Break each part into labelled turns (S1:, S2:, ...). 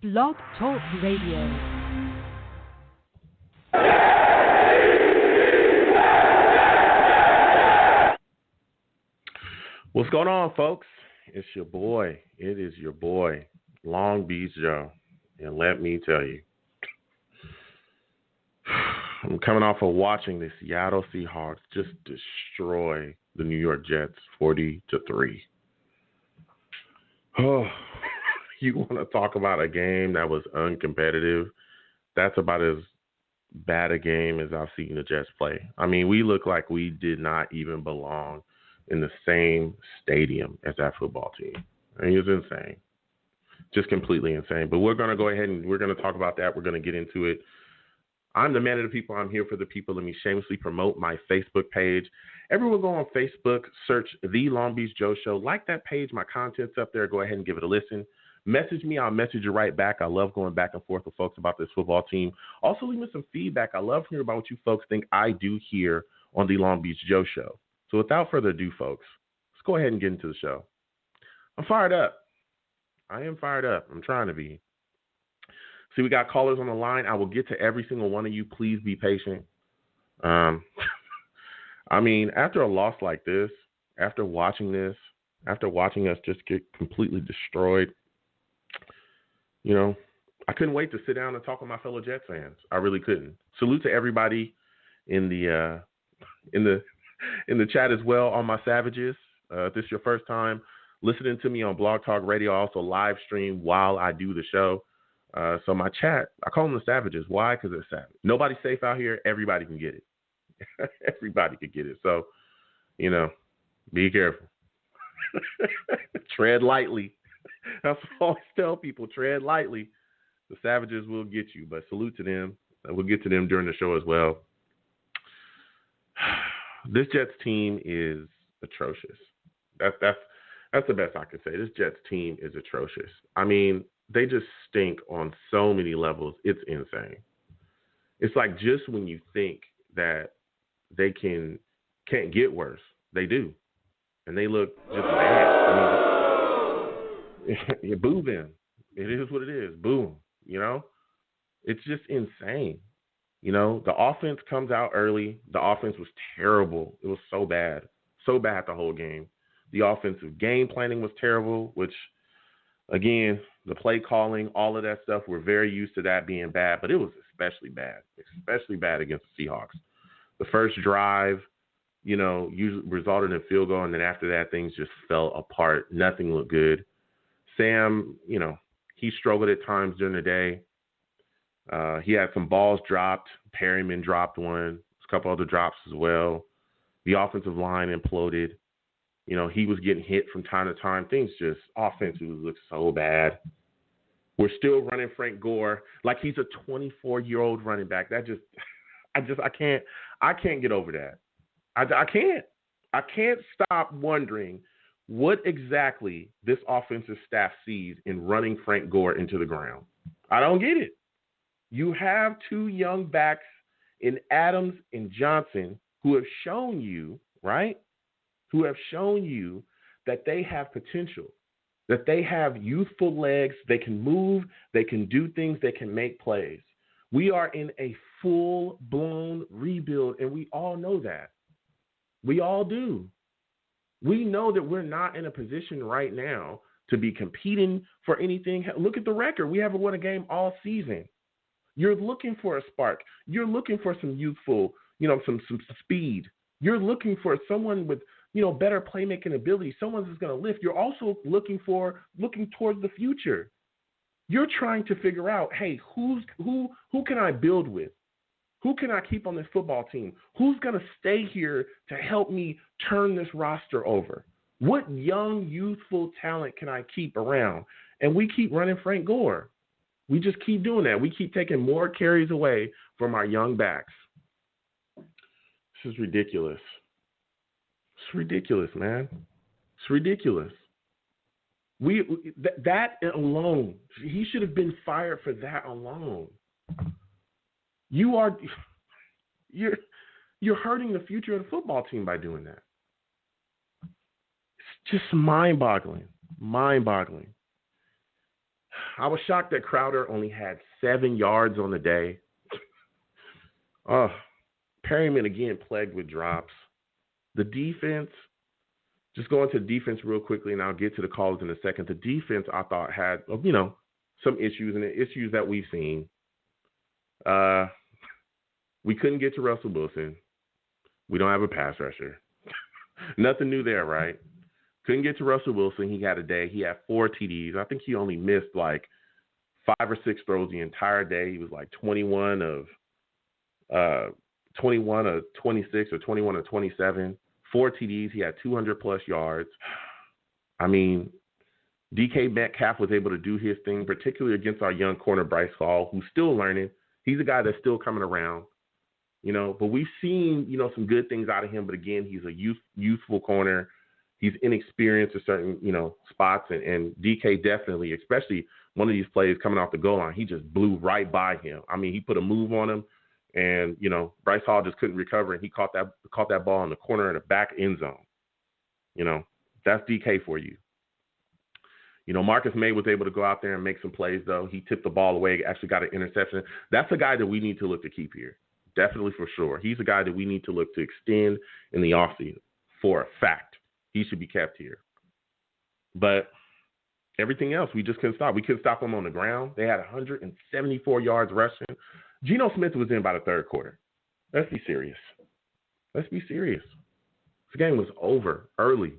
S1: Blog Talk Radio.
S2: What's going on, folks? It's your boy. It is your boy, Long Beach Joe. And let me tell you, I'm coming off of watching the Seattle Seahawks just destroy the New York Jets 40-3. Oh, you want to talk about a game that was uncompetitive? That's about as bad a game as I've seen the Jets play. I mean, we look like we did not even belong in the same stadium as that football team. I mean, it's insane. Just completely insane. But we're going to go ahead and we're going to talk about that. We're going to get into it. I'm the man of the people. I'm here for the people. Let me shamelessly promote my Facebook page. Everyone go on Facebook, search The Long Beach Joe Show. Like that page. My content's up there. Go ahead and give it a listen. Message me. I'll message you right back. I love going back and forth with folks about this football team. Also, leave me some feedback. I love hearing about what you folks think I do here on The Long Beach Joe Show. So without further ado, folks, let's go ahead and get into the show. I'm fired up. I am fired up. I'm trying to be. See, we got callers on the line. I will get to every single one of you. Please be patient. I mean, after a loss like this, after watching us just get completely destroyed, you know, I couldn't wait to sit down and talk with my fellow Jets fans. I really couldn't. Salute to everybody in the chat as well, all my savages. If this is your first time listening to me on Blog Talk Radio, I also live stream while I do the show. So my chat, I call them the savages. Why? Because they're savage. Nobody's safe out here. Everybody can get it. Everybody can get it. So, you know, be careful. Tread lightly. That's what I always tell people. Tread lightly. The savages will get you, but salute to them. We'll get to them during the show as well. This Jets team is atrocious. That's the best I can say. This Jets team is atrocious. I mean, they just stink on so many levels. It's insane. It's like just when you think that they can't get worse, they do. And they look just bad. I mean, you boo them. It is what it is. Boom. You know? It's just insane. You know, the offense comes out early. The offense was terrible. It was so bad. So bad the whole game. The offensive game planning was terrible, which, again, the play calling, all of that stuff, we're very used to that being bad, but it was especially bad against the Seahawks. The first drive, you know, usually resulted in a field goal, and then after that, things just fell apart. Nothing looked good. Sam, you know, he struggled at times during the day. He had some balls dropped. Perryman dropped one. A couple other drops as well. The offensive line imploded. You know, he was getting hit from time to time. Things just offensively look so bad. We're still running Frank Gore like he's a 24-year-old running back. I can't get over that. I can't stop wondering what exactly this offensive staff sees in running Frank Gore into the ground. I don't get it. You have two young backs in Adams and Johnson who have shown you, right? Who have shown you that they have potential, that they have youthful legs, they can move, they can do things, they can make plays. We are in a full-blown rebuild, and we all know that. We all do. We know that we're not in a position right now to be competing for anything. Look at the record. We haven't won a game all season. You're looking for a spark. You're looking for some youthful, you know, some speed. You're looking for someone with, you know, better playmaking ability, someone who's going to lift. You're also looking towards the future. You're trying to figure out, hey, who can I build with? Who can I keep on this football team? Who's going to stay here to help me turn this roster over? What young, youthful talent can I keep around? And we keep running Frank Gore. We just keep doing that. We keep taking more carries away from our young backs. This is ridiculous. It's ridiculous, man. It's ridiculous. That alone, he should have been fired for that alone. You're hurting the future of the football team by doing that. It's just mind-boggling. I was shocked that Crowder only had 7 yards on the day. Perryman again plagued with drops. The defense, just going to the defense real quickly, and I'll get to the calls in a second. The defense, I thought, had, some issues, and the issues that we've seen. We couldn't get to Russell Wilson. We don't have a pass rusher. Nothing new there, right? Couldn't get to Russell Wilson. He had a day. He had 4 TDs. I think he only missed like 5 or 6 throws the entire day. He was like 21 of 26 or 21 of 27. 4 TDs. He had 200-plus yards. I mean, DK Metcalf was able to do his thing, particularly against our young corner, Bryce Hall, who's still learning. He's a guy that's still coming around, but we've seen, some good things out of him. But again, he's a youthful corner. He's inexperienced at certain, spots. And DK definitely, especially one of these plays coming off the goal line, he just blew right by him. I mean, he put a move on him, and, Bryce Hall just couldn't recover, and he caught that ball in the corner in the back end zone. That's DK for you. Marcus May was able to go out there and make some plays, though. He tipped the ball away, actually got an interception. That's a guy that we need to look to keep here. Definitely for sure. He's a guy that we need to look to extend in the offseason for a fact. He should be kept here. But everything else, we just couldn't stop. We couldn't stop them on the ground. They had 174 yards rushing. Geno Smith was in by the third quarter. Let's be serious. This game was over early,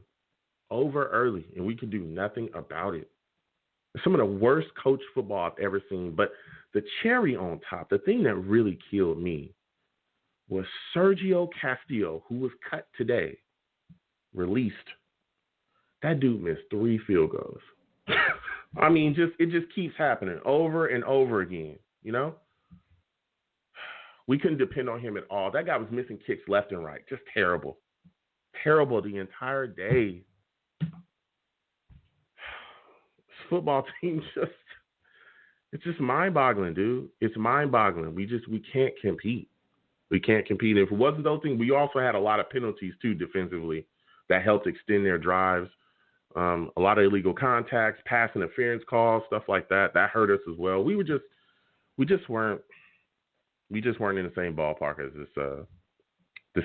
S2: and we could do nothing about it. Some of the worst coach football I've ever seen. But the cherry on top, the thing that really killed me, was Sergio Castillo, who was cut today, released. That dude missed 3 field goals. I mean, it just keeps happening over and over again, We couldn't depend on him at all. That guy was missing kicks left and right. Just terrible. Terrible the entire day. This football team it's just mind-boggling, dude. It's mind-boggling. We can't compete. We can't compete. If it wasn't those things, we also had a lot of penalties, too, defensively that helped extend their drives. A lot of illegal contacts, pass interference calls, stuff like that. That hurt us as well. We just weren't in the same ballpark as the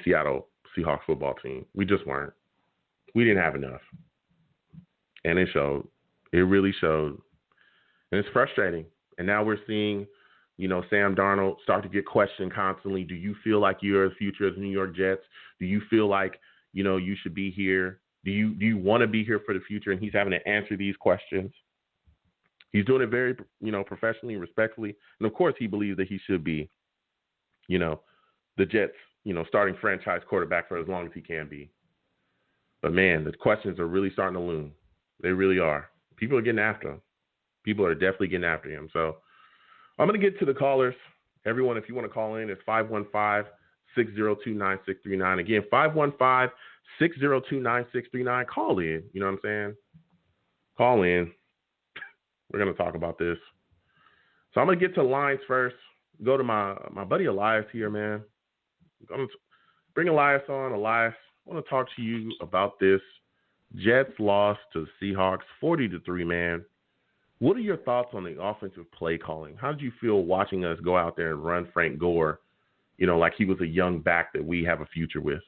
S2: Seattle Seahawks football team. We just weren't. We didn't have enough. And it showed. It really showed. And it's frustrating. And now we're seeing, Sam Darnold start to get questioned constantly. Do you feel like you're the future of the New York Jets? Do you feel like, you should be here? Do you want to be here for the future? And he's having to answer these questions. He's doing it very, professionally, respectfully. And, of course, he believes that he should be, the Jets, starting franchise quarterback for as long as he can be. But, man, the questions are really starting to loom. They really are. People are getting after him. People are definitely getting after him. So I'm going to get to the callers. Everyone, if you want to call in, it's 515-602-9639. Again, 515-602-9639. Call in. You know what I'm saying? Call in. We're going to talk about this. So I'm going to get to lines first. Go to my buddy Elias here, man. I'm going to bring Elias on. Elias, I want to talk to you about this Jets loss to the Seahawks, 40-3, man. What are your thoughts on the offensive play calling? How did you feel watching us go out there and run Frank Gore, like he was a young back that we have a future with?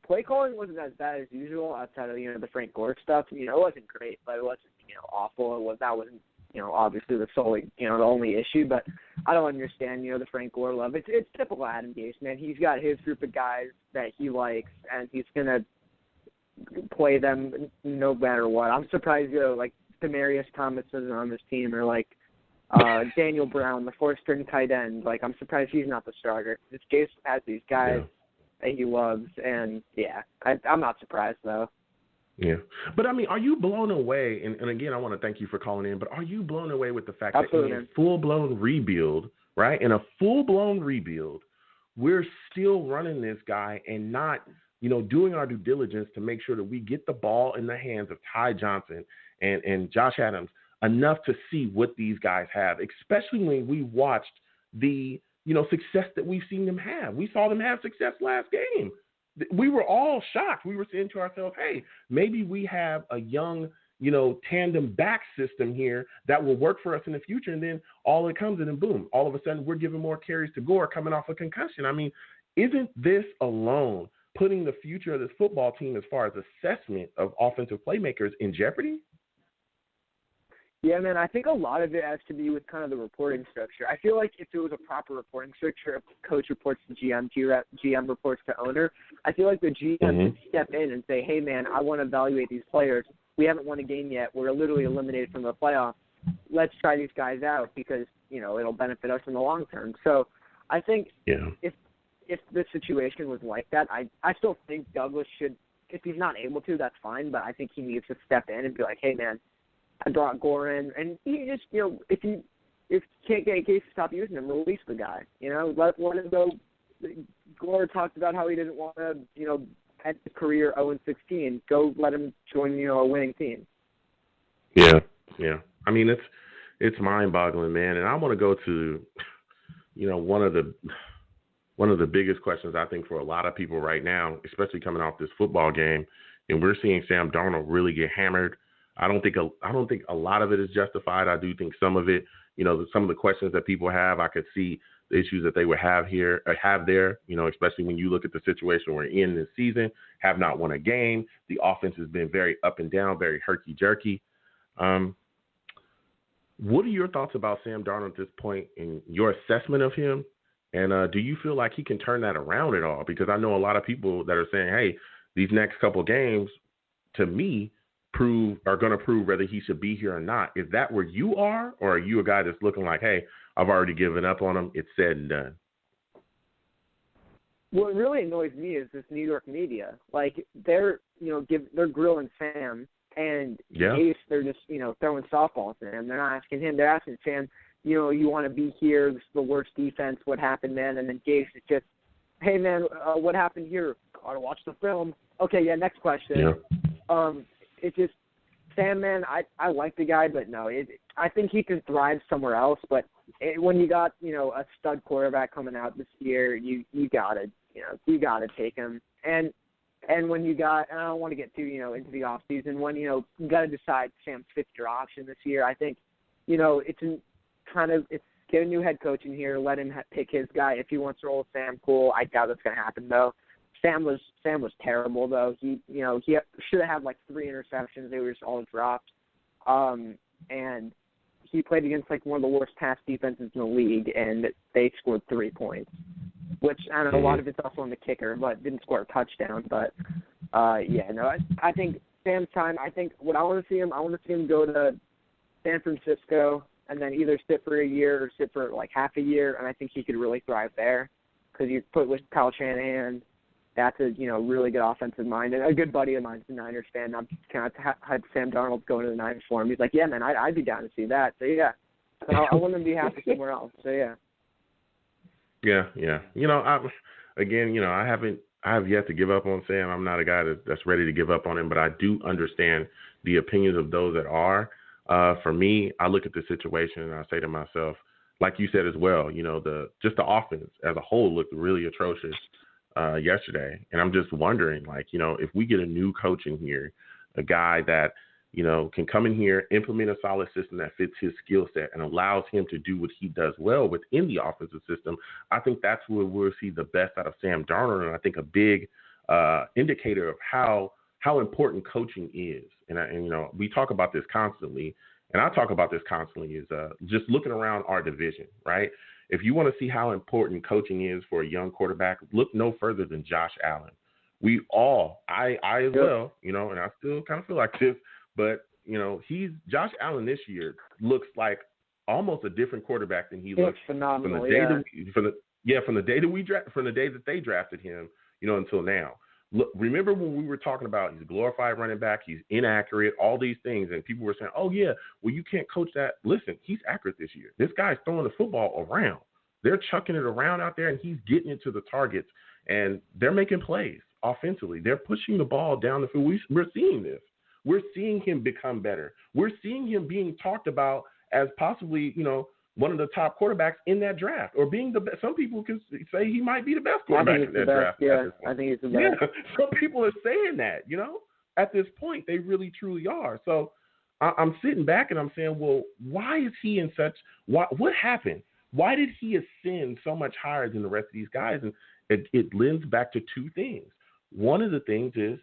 S1: Play calling wasn't as bad as usual outside of, the Frank Gore stuff. It wasn't great, but it wasn't, awful. That wasn't, obviously the only issue, but I don't understand, the Frank Gore love. It's typical Adam Gase, man. He's got his group of guys that he likes, and he's going to play them no matter what. I'm surprised, like Demaryius Thomas isn't on this team, or like Daniel Brown, the fourth-string tight end. Like, I'm surprised he's not the starter. This Gase has these guys that he loves, and I'm not surprised though.
S2: Yeah. But, are you blown away, and again, I want to thank you for calling in, but are you blown away with the fact that in a full-blown rebuild, right, in a full-blown rebuild, we're still running this guy and not, doing our due diligence to make sure that we get the ball in the hands of Ty Johnson and Josh Adams enough to see what these guys have, especially when we watched the, success that we've seen them have. We saw them have success last game. We were all shocked. We were saying to ourselves, hey, maybe we have a young, tandem back system here that will work for us in the future. And then all it comes in and boom, all of a sudden we're giving more carries to Gore coming off a concussion. I mean, isn't this alone putting the future of this football team as far as assessment of offensive playmakers in jeopardy?
S1: Yeah, man, I think a lot of it has to do with kind of the reporting structure. I feel like if it was a proper reporting structure, if coach reports to GM, GM reports to owner, I feel like the GM could step in and say, hey, man, I want to evaluate these players. We haven't won a game yet. We're literally eliminated from the playoffs. Let's try these guys out because, it'll benefit us in the long term. So I think if the situation was like that, I still think Douglas should, if he's not able to, that's fine, but I think he needs to step in and be like, hey, man, I brought Gore in, and he just, if you can't get a case to stop using him, release the guy. Let him go. Gore talked about how he didn't want to, end his career 0-16. Go let him join, a winning team.
S2: Yeah. I mean, it's mind-boggling, man. And I want to go to, one of the biggest questions I think for a lot of people right now, especially coming off this football game, and we're seeing Sam Darnold really get hammered. I don't think a lot of it is justified. I do think some of it, some of the questions that people have, I could see the issues that they would have there, especially when you look at the situation we're in this season, have not won a game. The offense has been very up and down, very herky-jerky. What are your thoughts about Sam Darnold at this point in your assessment of him? And do you feel like he can turn that around at all? Because I know a lot of people that are saying, hey, these next couple of games, to me, are going to prove whether he should be here or not. Is that where you are, or are you a guy that's looking like, hey, I've already given up on him, it's said and done?
S1: What really annoys me is this New York media. Like, they're grilling Sam, and Gase, they're just, throwing softballs at him. They're not asking him. They're asking Sam, you want to be here. This is the worst defense. What happened, man? And then Gase is just, hey, man, what happened here? Gotta watch the film. Okay, next question.
S2: Yeah.
S1: It's just, Sam, man, I like the guy, but no, I think he can thrive somewhere else. But when you got, a stud quarterback coming out this year, you gotta take him. And when you got, and I don't want to get too, into the off season, when, you got to decide Sam's fifth-year option this year, I think, it's get a new head coach in here, let him pick his guy. If he wants to roll with Sam, cool. I doubt that's going to happen, though. Sam was terrible, though. He should have had like 3 interceptions. They were just all dropped. And he played against like one of the worst pass defenses in the league, and they scored 3 points, which I don't know, a lot of it's also on the kicker, but didn't score a touchdown. But I think Sam's time. I think what I want to see him go to San Francisco and then either sit for a year or sit for like half a year, and I think he could really thrive there because you put with Kyle Shanahan. That's a really good offensive mind. And a good buddy of mine is a Niners fan. I'm kind of had Sam Darnold going to the Niners for him. He's like, yeah, man, I'd be down to see that. So yeah, I want him to be happy somewhere else. So yeah.
S2: Yeah. I have yet to give up on Sam. I'm not a guy that's ready to give up on him, but I do understand the opinions of those that are. For me, I look at the situation and I say to myself, like you said as well, the offense as a whole looked really atrocious yesterday. And I'm just wondering, if we get a new coach in here, a guy that, can come in here, implement a solid system that fits his skill set and allows him to do what he does well within the offensive system, I think that's where we'll see the best out of Sam Darnold. And I think a big indicator of how important coaching is. And we talk about this constantly, and I talk about this constantly, is just looking around our division, right? If you want to see how important coaching is for a young quarterback, look no further than Josh Allen. We all, I as well, and I still kind of feel like this, but, Josh Allen this year looks like almost a different quarterback than he looked
S1: phenomenal,
S2: from the day that they drafted him, until now. Look, remember when we were talking about he's a glorified running back, he's inaccurate, all these things, and people were saying, oh, yeah, well, you can't coach that. Listen, he's accurate this year. This guy's throwing the football around. They're chucking it around out there, and he's getting it to the targets, and they're making plays offensively. They're pushing the ball down the field. We're seeing this. We're seeing him become better. We're seeing him being talked about as possibly, one of the top quarterbacks in that draft, or being the best. Some people can say he might be the best quarterback in that draft.
S1: Yeah, I think he's the best.
S2: Yeah, some people are saying that, at this point, they really, truly are. So I'm sitting back and I'm saying, well, why is he in such? What happened? Why did he ascend so much higher than the rest of these guys? And it lends back to two things. One of the things is,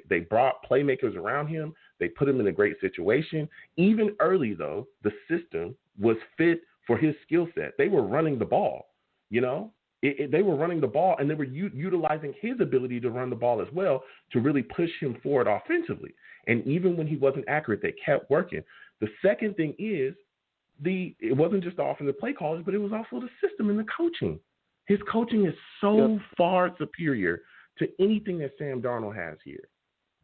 S2: they brought playmakers around him. They put him in a great situation. Even early, though, the system was fit for his skill set. They were running the ball, they were running the ball, and they were utilizing his ability to run the ball as well to really push him forward offensively. And even when he wasn't accurate, they kept working. The second thing is it wasn't just the offensive play calls, but it was also the system and the coaching. His coaching is so far superior to anything that Sam Darnold has here.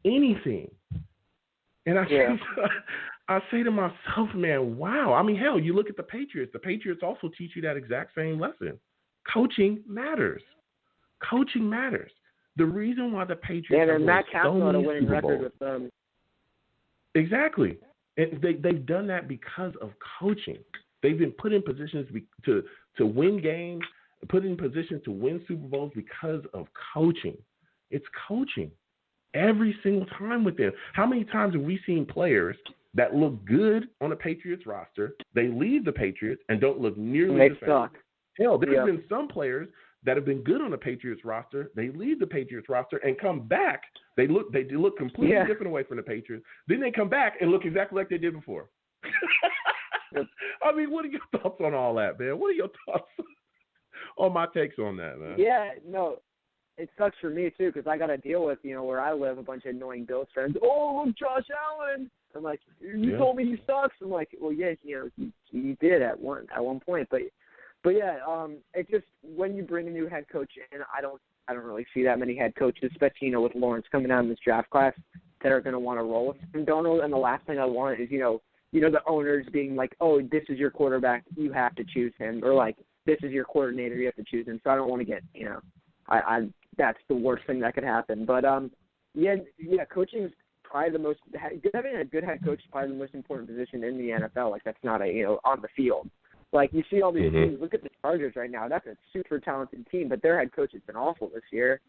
S2: Anything. And I say to myself, man, wow. I mean, hell, you look at the Patriots. The Patriots also teach you that exact same lesson. Coaching matters. Coaching matters. The reason why the Patriots
S1: have
S2: Matt
S1: Castle had a winning
S2: Super Bowls,
S1: record with them.
S2: Exactly. And they've done that because of coaching. They've been put in positions to win games, put in positions to win Super Bowls because of coaching. It's coaching every single time with them. How many times have we seen players that look good on a Patriots roster, they leave the Patriots and don't look nearly the same?
S1: Suck.
S2: Hell, there's been some players that have been good on the Patriots roster. They leave the Patriots roster and come back. They look completely different away from the Patriots. Then they come back and look exactly like they did before. I mean, what are your thoughts on all that, man? What are your thoughts on my takes on that, man?
S1: Yeah, no, it sucks for me too because I got to deal with where I live a bunch of annoying Bills fans. Oh, look, Josh Allen. I'm like, you told me he sucks. I'm like, well, yeah, he did at one point, but yeah, it just when you bring a new head coach in, I don't really see that many head coaches, especially with Lawrence coming out in this draft class, that are going to want to roll with Sam Darnold. And the last thing I want is the owners being like, oh, this is your quarterback, you have to choose him, or like this is your coordinator, you have to choose him. So I don't want to get I that's the worst thing that could happen. But coaching is probably the most having a good head coach is probably the most important position in the NFL. Like that's not on the field. Like, you see all these teams, look at the Chargers right now. That's a super talented team, but their head coach has been awful this year,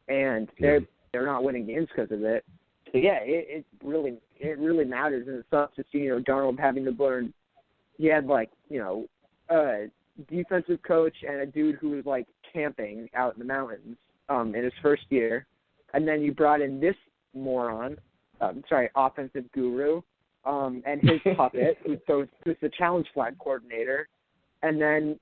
S1: and they're not winning games because of it. So, yeah, it really matters, and it sucks to see, Darnold having to learn. He had, a defensive coach and a dude who was, camping out in the mountains in his first year, and then you brought in this moron, offensive guru, and his puppet, who's the challenge flag coordinator. And then,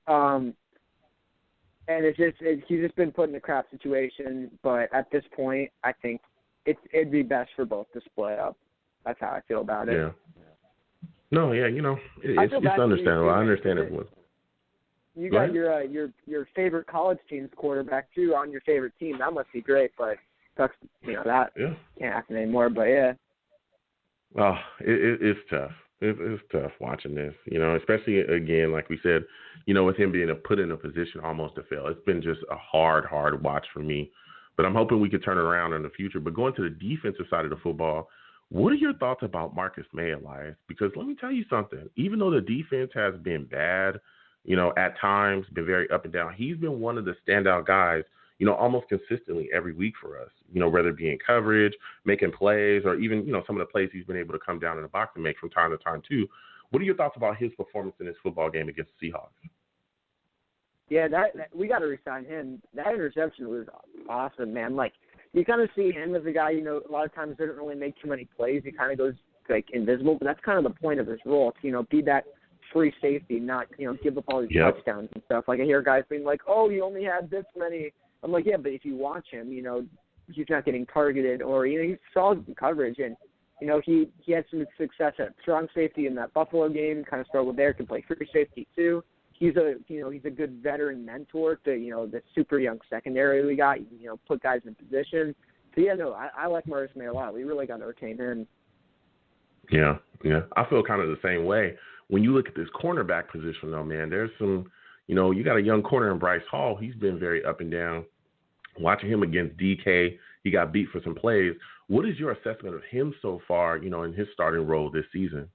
S1: he's just been put in a crap situation. But at this point, I think it'd be best for both to split up. That's how I feel about it.
S2: Yeah. No, yeah, it's understandable. I understand everyone.
S1: You got your favorite college team's quarterback too on your favorite team. That must be great, but that can't happen anymore. But yeah.
S2: Oh, it's tough. It's tough watching this, especially, again, like we said, with him being put in a position almost to fail. It's been just a hard watch for me. But I'm hoping we could turn it around in the future. But going to the defensive side of the football, what are your thoughts about Marcus May, Elias? Because let me tell you something. Even though the defense has been bad, at times, been very up and down, he's been one of the standout guys, almost consistently every week for us, whether it be in coverage, making plays, or even, some of the plays he's been able to come down in the box and make from time to time too. What are your thoughts about his performance in this football game against the Seahawks?
S1: Yeah, that we got to resign him. That interception was awesome, man. Like, you kind of see him as a guy, a lot of times doesn't really make too many plays. He kind of goes, invisible, but that's kind of the point of his role. It's, be that free safety, not, give up all these touchdowns and stuff. Like, I hear guys being like, oh, he only had this many. I'm like, yeah, but if you watch him, he's not getting targeted, or he's solid in coverage, and he had some success at strong safety in that Buffalo game. Kind of struggled there. Can play free safety too. He's a good veteran mentor to the super young secondary we got. Put guys in position. So yeah, no, I like Marcus May a lot. We really got to retain him.
S2: Yeah, I feel kind of the same way. When you look at this cornerback position, though, man, there's some. You got a young corner in Bryce Hall. He's been very up and down. Watching him against DK, he got beat for some plays. What is your assessment of him so far, in his starting role this season?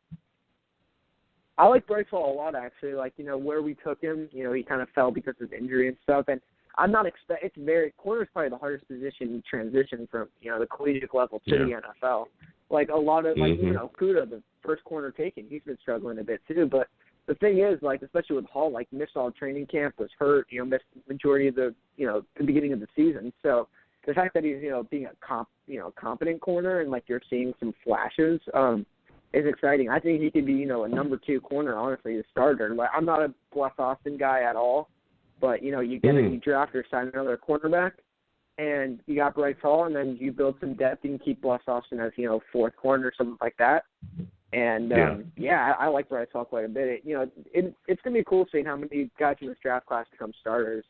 S1: I like Bryce Hall a lot, actually. Where we took him, he kind of fell because of injury and stuff. And I'm not it's corner's probably the hardest position to transition from, the collegiate level to the NFL. Like a lot of, Kuda, the first corner taken, he's been struggling a bit too. But the thing is, like, especially with Hall, like, missed all training camp, was hurt, missed the majority of the, the beginning of the season. So the fact that he's, being a competent corner and, like, you're seeing some flashes is exciting. I think he could be, a number 2 corner, honestly, a starter. Like, I'm not a Bless Austin guy at all, but, you get you draft or sign another quarterback, and you got Bryce Hall, and then you build some depth and keep Bless Austin as, 4th corner or something like that. And, I like Bryce Hall quite a bit. It's going to be cool seeing how many guys in this draft class become starters.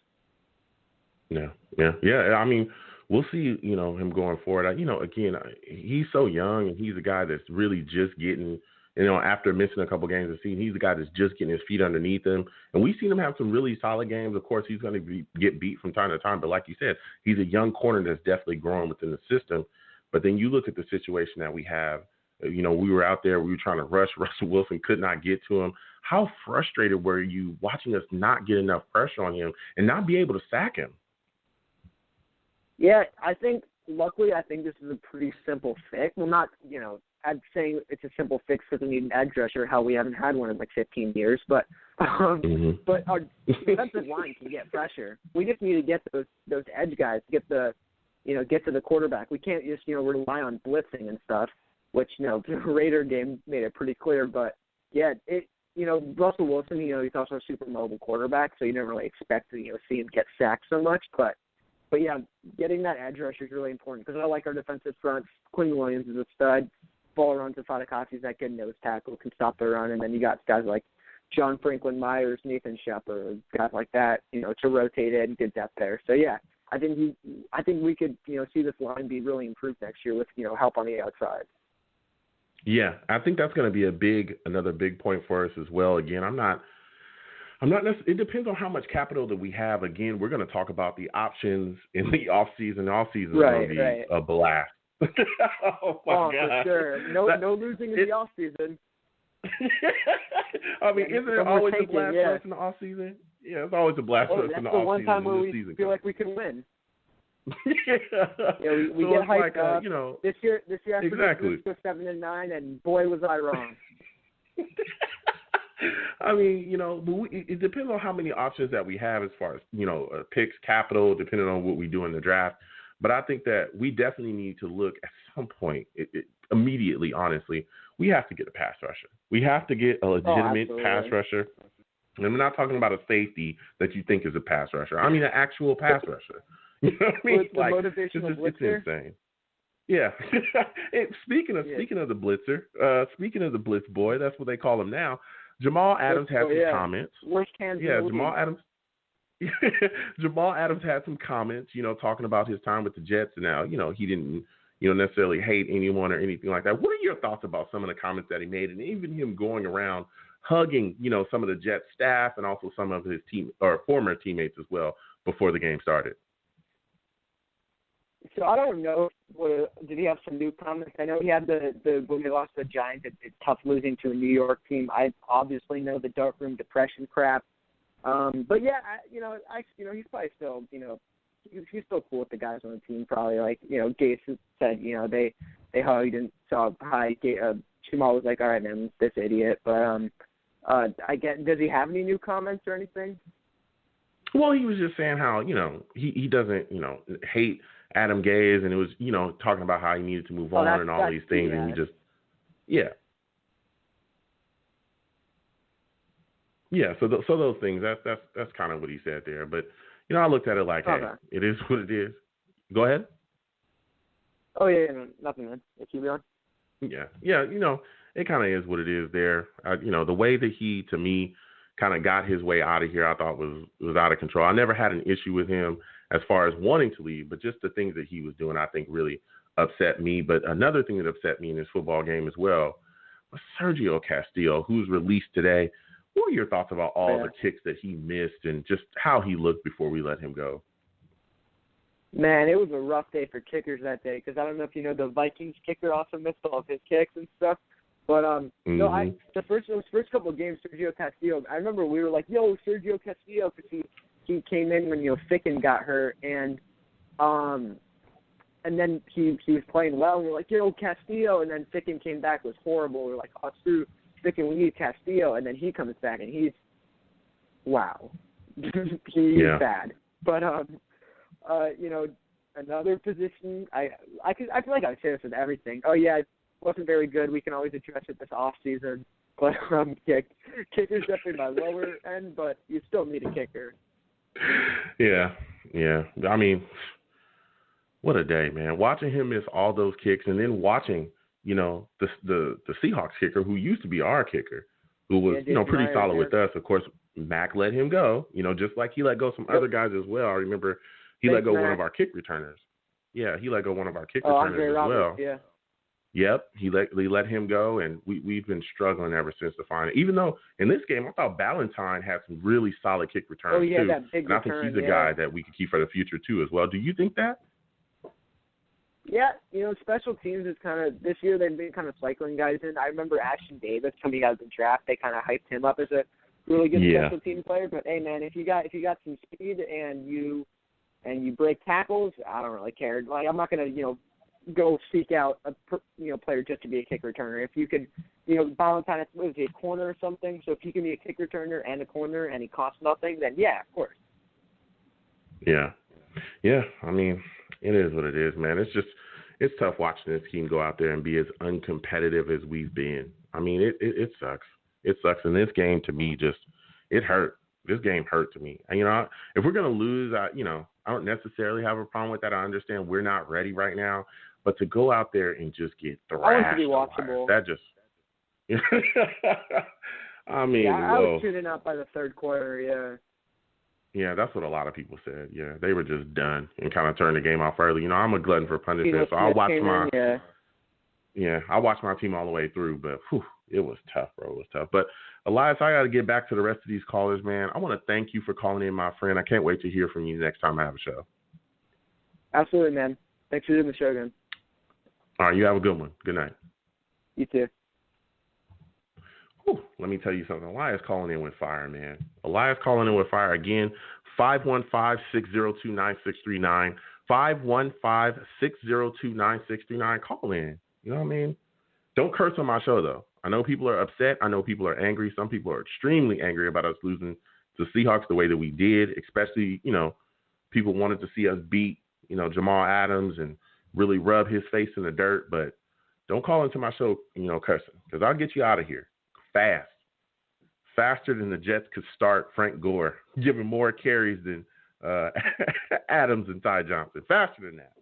S2: Yeah. I mean, we'll see, him going forward. Again, he's so young, and he's a guy that's really just getting, after missing a couple games of the season, he's a guy that's just getting his feet underneath him. And we've seen him have some really solid games. Of course, he's going to get beat from time to time. But like you said, he's a young corner that's definitely growing within the system. But then you look at the situation that we have. We were out there, we were trying to rush Russell Wilson, could not get to him. How frustrated were you watching us not get enough pressure on him and not be able to sack him?
S1: Yeah, luckily, I think this is a pretty simple fix. Well, not, I'm saying it's a simple fix because we need an edge rusher, how we haven't had one in like 15 years. But but our defensive line can get pressure. We just need to get those edge guys, get to the quarterback. We can't just, rely on blitzing and stuff, which, the Raider game made it pretty clear. But, yeah, Russell Wilson, he's also a super mobile quarterback, so you never really expect to, see him get sacked so much. But yeah, getting that edge rusher is really important because I like our defensive front. Quinn Williams is a stud. Ball runs to Fadakasi, that good nose tackle, can stop the run. And then you got guys like John Franklin Myers, Nathan Shepard, guys like that, to rotate in, good depth there. So, yeah, I think we could, see this line be really improved next year with, help on the outside.
S2: Yeah, I think that's going to be another big point for us as well. Again, I'm not it depends on how much capital that we have. Again, we're going to talk about the options in the offseason. The offseason is going to be a blast. Oh, God.
S1: For sure. No losing in the offseason.
S2: I mean, isn't it always a blast for us in the offseason? Yeah, it's always a blast for us in the offseason.
S1: That's the one time where we feel like we can win. We
S2: so
S1: get hyped up. This year
S2: exactly.
S1: Go 7-9, and boy was I wrong.
S2: I mean, it depends on how many options that we have as far as picks, capital, depending on what we do in the draft. But I think that we definitely need to look at some point immediately. Honestly, we have to get a pass rusher. We have to get a legitimate pass rusher. And I'm not talking about a safety that you think is a pass rusher. I mean an actual pass rusher. You know what I mean?
S1: Like, motivational blitzer?
S2: It's insane. Yeah. Speaking of the blitzer, speaking of the blitz boy, that's what they call him now. Jamal Adams had some comments.
S1: Worst hands.
S2: Yeah, Jamal Adams. Jamal Adams had some comments, talking about his time with the Jets, and now, he didn't, necessarily hate anyone or anything like that. What are your thoughts about some of the comments that he made, and even him going around hugging, some of the Jets staff and also some of his former teammates as well before the game started?
S1: So I don't know. Did he have some new comments? I know he had the when they lost the Giants, it's tough losing to a New York team. I obviously know the dark room depression crap. But yeah, he's probably still, he's still cool with the guys on the team. Probably like, Gase said, they hugged and saw hi. Jamal was like, all right, man, this idiot. But does he have any new comments or anything?
S2: Well, he was just saying how, he doesn't, hate Adam Gase, and it was, talking about how he needed to move on and all these things, and he just, so those things, that's kind of what he said there. But, I looked at it like, hey, it is what it is. Go ahead.
S1: Oh, yeah, nothing, man. Keep going.
S2: Yeah, it kind of is what it is there. The way that he, to me, kind of got his way out of here, I thought was out of control. I never had an issue with him as far as wanting to leave, but just the things that he was doing, I think, really upset me. But another thing that upset me in this football game as well was Sergio Castillo, who's released today. What are your thoughts about all the kicks that he missed and just how he looked before we let him go?
S1: Man, it was a rough day for kickers that day because I don't know if you know, the Vikings kicker also missed all of his kicks and stuff. But those first couple of games, Sergio Castillo, I remember we were like, yo, Sergio Castillo, because he came in when Ficken got hurt, and then he was playing well, and we're like, Castillo, and then Ficken came back, was horrible. We're like, oh, screw Ficken, we need Castillo, and then he comes back, and he's wow, he's bad. But another position, I feel like I say this with everything. Oh yeah, it wasn't very good. We can always address it this off season. But kicker's definitely my lower end, but you still need a kicker.
S2: Yeah. I mean, what a day, man! Watching him miss all those kicks, and then watching, the Seahawks kicker, who used to be our kicker, who was pretty solid with us. Of course, Mac let him go. Just like he let go some other guys as well. I remember he let go one of our kick returners. Yeah, he let go one of our kick returners
S1: Andre
S2: as
S1: Roberts,
S2: well.
S1: Yeah.
S2: Yep, he let him go, and we've been struggling ever since to find it. Even though in this game, I thought Ballantyne had some really solid kick returns too.
S1: That big
S2: and I think he's a guy that we could keep for the future too as well. Do you think that?
S1: Yeah, special teams is kind of, this year they've been kind of cycling guys in. I remember Ashton Davis coming out of the draft. They kind of hyped him up as a really good special team player. But hey, man, if you got some speed and you break tackles, I don't really care. Like, I'm not gonna go seek out a player just to be a kick returner. If you could, Ballantyne was a corner or something. So if you can be a kick returner and a corner and he costs nothing, then yeah, of course.
S2: Yeah. I mean, it is what it is, man. It's tough watching this team go out there and be as uncompetitive as we've been. I mean, it sucks. It sucks. And this game to me it hurt. This game hurt to me. And, if we're going to lose, I don't necessarily have a problem with that. I understand we're not ready right now. But to go out there and just get thrashed,
S1: I want it to be watchable.
S2: That just, I mean,
S1: I was tuning out by the third quarter. Yeah.
S2: Yeah, that's what a lot of people said. Yeah, they were just done and kind of turned the game off early. I'm a glutton for punishment, so I'll watch I'll watch my team all the way through. But it was tough, bro. It was tough. But Elias, I got to get back to the rest of these callers, man. I want to thank you for calling in, my friend. I can't wait to hear from you next time I have a show.
S1: Absolutely, man. Thanks for doing the show again.
S2: All right, you have a good one. Good night.
S1: You too.
S2: Let me tell you something. Elias calling in with fire, man. Elias calling in with fire again. 515-602-9639. 515-602-9639. Call in. You know what I mean? Don't curse on my show, though. I know people are upset. I know people are angry. Some people are extremely angry about us losing to Seahawks the way that we did, especially, people wanted to see us beat, Jamal Adams and really rub his face in the dirt. But don't call into my show, cursing, because I'll get you out of here fast. Faster than the Jets could start Frank Gore, giving more carries than Adams and Ty Johnson. Faster than that.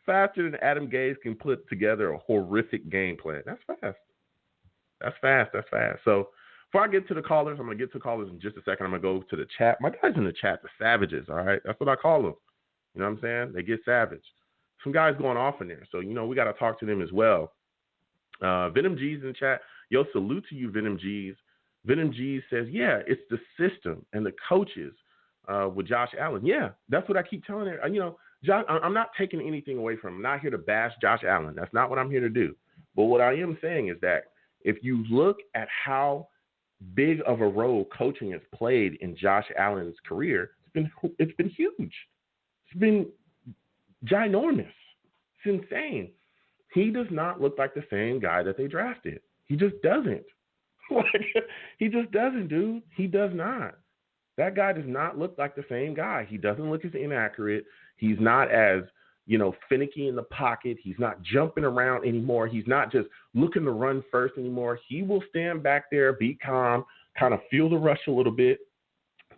S2: Faster than Adam Gase can put together a horrific game plan. That's fast. That's fast. So before I get to the callers, I'm going to get to callers in just a second. I'm going to go to the chat. My guys in the chat, the savages, all right? That's what I call them. You know what I'm saying? They get savage. Some guys going off in there. So, we got to talk to them as well. Venom G's in the chat. Yo, salute to you, Venom G's. Venom G's says, yeah, it's the system and the coaches with Josh Allen. Yeah, that's what I keep telling her. Josh, I'm not taking anything away from him. I'm not here to bash Josh Allen. That's not what I'm here to do. But what I am saying is that if you look at how big of a role coaching has played in Josh Allen's career, it's been huge. It's been ginormous. It's insane. He does not look like the same guy that they drafted. He just doesn't. He just doesn't, dude. He does not. That guy does not look like the same guy. He doesn't look as inaccurate. He's not as, finicky in the pocket. He's not jumping around anymore. He's not just looking to run first anymore. He will stand back there, be calm, kind of feel the rush a little bit,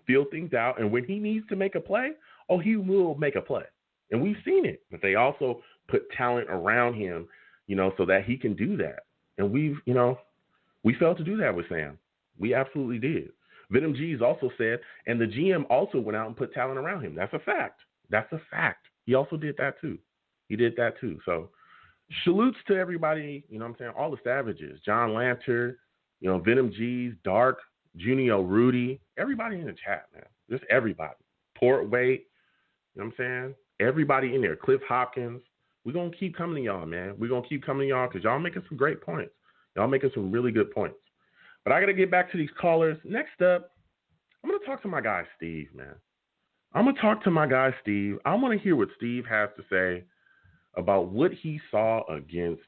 S2: feel things out. And when he needs to make a play, he will make a play. And we've seen it. But they also put talent around him, so that he can do that. And we failed to do that with Sam. We absolutely did. Venom G's also said, and the GM also went out and put talent around him. That's a fact. He also did that too. So salutes to everybody, all the savages. John Lanter, Venom G's, Dark, Junio Rudy, everybody in the chat, man. Just everybody. Port Wait, everybody in there. Cliff Hopkins. We're going to keep coming to y'all, man. We're going to keep coming to y'all because y'all making some great points. Y'all making some really good points. But I got to get back to these callers. Next up, I'm I'm going to talk to my guy Steve, man. I'm going to talk to my guy Steve. I want to hear what Steve has to say about what he saw against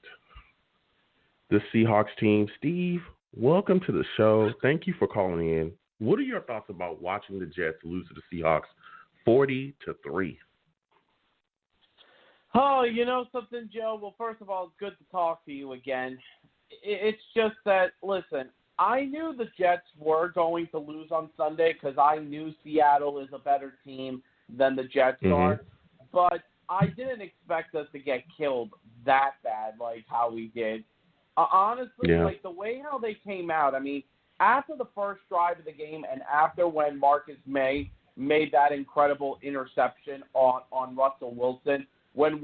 S2: the Seahawks team. Steve, welcome to the show. Thank you for calling in. What are your thoughts about watching the Jets lose to the Seahawks 40-3?
S3: Oh, you know something, Joe? Well, first of all, it's good to talk to you again. It's just that, listen, I knew the Jets were going to lose on Sunday because I knew Seattle is a better team than the Jets are. But I didn't expect us to get killed that bad like how we did. Honestly, like the way how they came out, I mean, after the first drive of the game and after when Marcus May made that incredible interception on Russell Wilson, when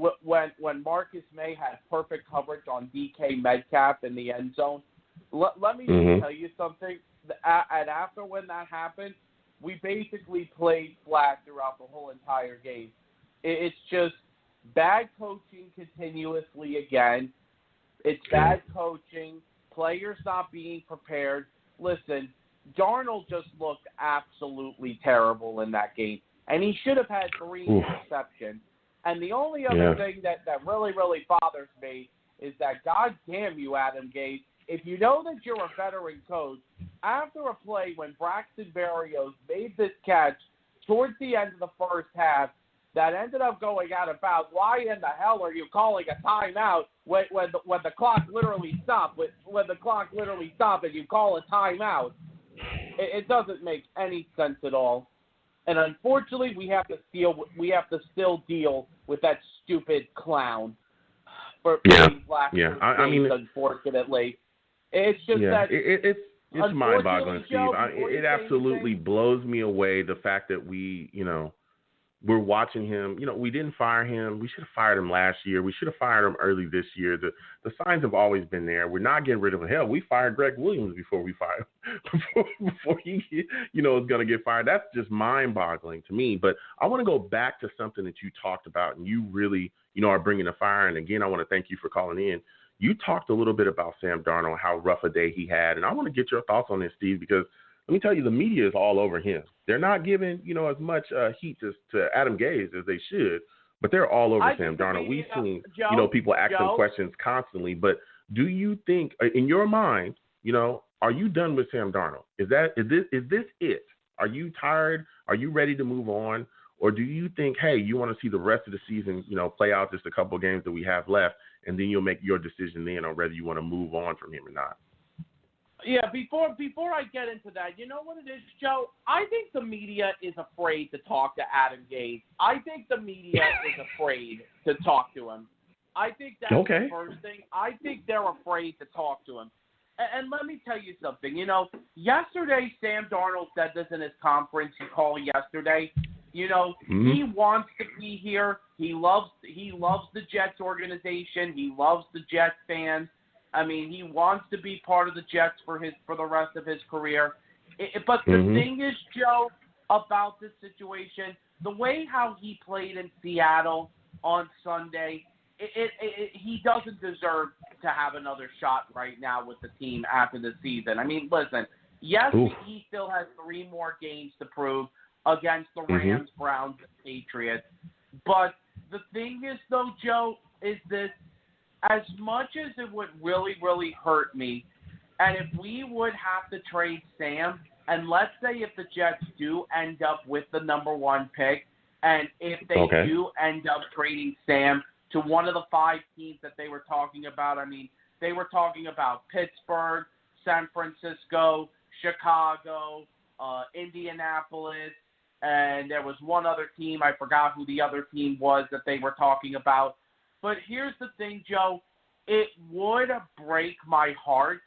S3: Marcus May had perfect coverage on DK Metcalf in the end zone, let me just tell you something. And after when that happened, we basically played flat throughout the whole entire game. It's just bad coaching continuously again. It's bad coaching, players not being prepared. Listen, Darnold just looked absolutely terrible in that game, and he should have had 3 interceptions. And the only other thing that really, really bothers me is that, goddamn you, Adam Gase, if you know that you're a veteran coach, after a play when Braxton Berrios made this catch towards the end of the first half that ended up going out of bounds, why in the hell are you calling a timeout when the clock literally stopped? When the clock literally stopped and you call a timeout, it doesn't make any sense at all. And unfortunately, we have to still deal with that stupid clown for these last 2 days, unfortunately. It's just that
S2: it's mind-boggling, Steve. It absolutely blows me away the fact that we're watching him. We didn't fire him. We should have fired him last year. We should have fired him early this year. The signs have always been there. We're not getting rid of him. Hell, we fired Greg Williams before we fired him, before he is going to get fired. That's just mind-boggling to me. But I want to go back to something that you talked about, and you really, are bringing the fire. And again, I want to thank you for calling in. You talked a little bit about Sam Darnold, how rough a day he had, and I want to get your thoughts on this, Steve, because let me tell you, the media is all over him. They're not giving, as much heat to Adam Gase as they should, but they're all over Sam Darnold. We've seen, people ask him questions constantly. But do you think, in your mind, are you done with Sam Darnold? Is this it? Are you tired? Are you ready to move on? Or do you think, hey, you want to see the rest of the season, play out just a couple of games that we have left, and then you'll make your decision then on whether you want to move on from him or not?
S3: Yeah, before I get into that, you know what it is, Joe? I think the media is afraid to talk to Adam Gase. I think the media is afraid to talk to him. I think that's the first thing. I think they're afraid to talk to him. And let me tell you something. Yesterday Sam Darnold said this in his conference call yesterday. He wants to be here. He loves the Jets organization. He loves the Jets fans. I mean, he wants to be part of the Jets for the rest of his career. But the thing is, Joe, about this situation, the way how he played in Seattle on Sunday, he doesn't deserve to have another shot right now with the team after the season. I mean, listen, yes, he still has 3 more games to prove against the Rams, Browns, and Patriots. But the thing is, though, Joe, is this. As much as it would really, really hurt me, and if we would have to trade Sam, and let's say if the Jets do end up with the number 1 pick, and if they do end up trading Sam to one of the 5 teams that they were talking about, I mean, they were talking about Pittsburgh, San Francisco, Chicago, Indianapolis, and there was one other team. I forgot who the other team was that they were talking about. But here's the thing, Joe. It would break my heart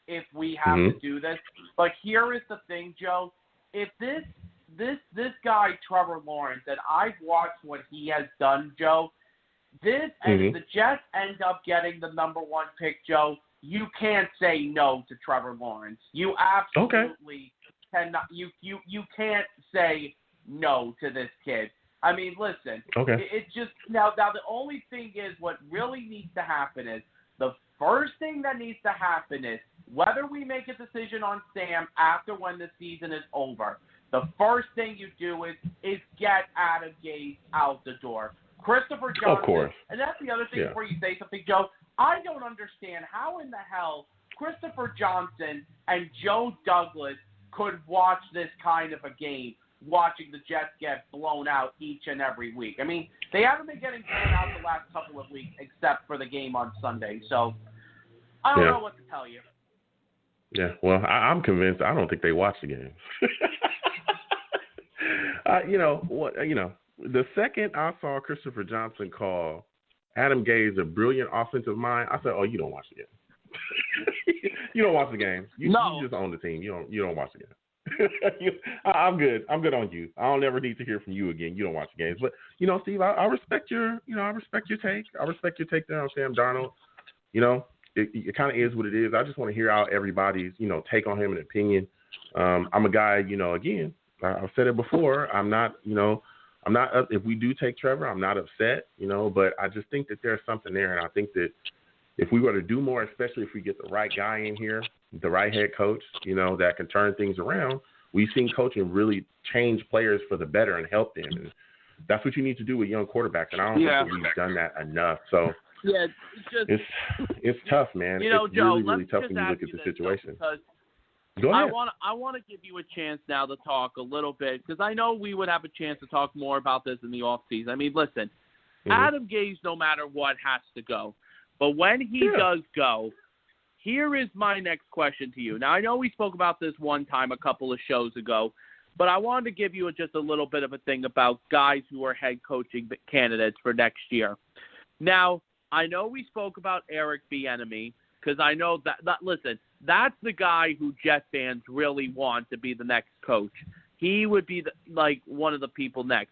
S3: if we have to do this. But here is the thing, Joe. If this guy, Trevor Lawrence, and I've watched what he has done, Joe, and if the Jets end up getting the number 1 pick, Joe, you can't say no to Trevor Lawrence. You absolutely cannot. You can't say no to this kid. I mean, listen, it's just now the only thing is what really needs to happen is the first thing that needs to happen is whether we make a decision on Sam after when the season is over, the first thing you do is get Adam Gase out the door. Christopher Johnson.
S2: Of course.
S3: And that's the other thing
S2: Yeah.
S3: before you say something, Joe. I don't understand how in the hell Christopher Johnson and Joe Douglas could watch this kind of a game, watching the Jets get blown out each and every week. I mean, they haven't been getting blown out the last couple of weeks except for the game on Sunday. So I don't know what to tell you.
S2: Yeah, well, I'm convinced. I don't think they watch the game. The second I saw Christopher Johnson call Adam Gase a brilliant offensive mind, I said, "Oh, you don't watch the game. You don't watch the game. You just own the team. You don't watch the game." I'm good. I'm good on you. I'll never need to hear from you again. You don't watch the games. But Steve, I respect your take. I respect your take there on Sam Darnold. It kind of is what it is. I just want to hear out everybody's take on him and opinion. I'm a guy. Again, I've said it before. I'm not. I'm not. If we do take Trevor, I'm not upset. But I just think that there's something there, and I think that if we were to do more, especially if we get the right guy in here, the right head coach, that can turn things around. We've seen coaching really change players for the better and help them. And that's what you need to do with young quarterbacks. And I don't think that we've done that enough. So
S3: yeah,
S2: it's tough, man. It's
S3: Joe,
S2: really tough when you look at the situation.
S3: Go ahead. I want to give you a chance now to talk a little bit because I know we would have a chance to talk more about this in the offseason. I mean, listen, Adam Gase, no matter what, has to go. But when he does go, here is my next question to you. Now, I know we spoke about this one time a couple of shows ago, but I wanted to give you just a little bit of a thing about guys who are head coaching candidates for next year. Now, I know we spoke about Eric Bieniemy because I know that listen, that's the guy who Jet fans really want to be the next coach. He would be one of the people next.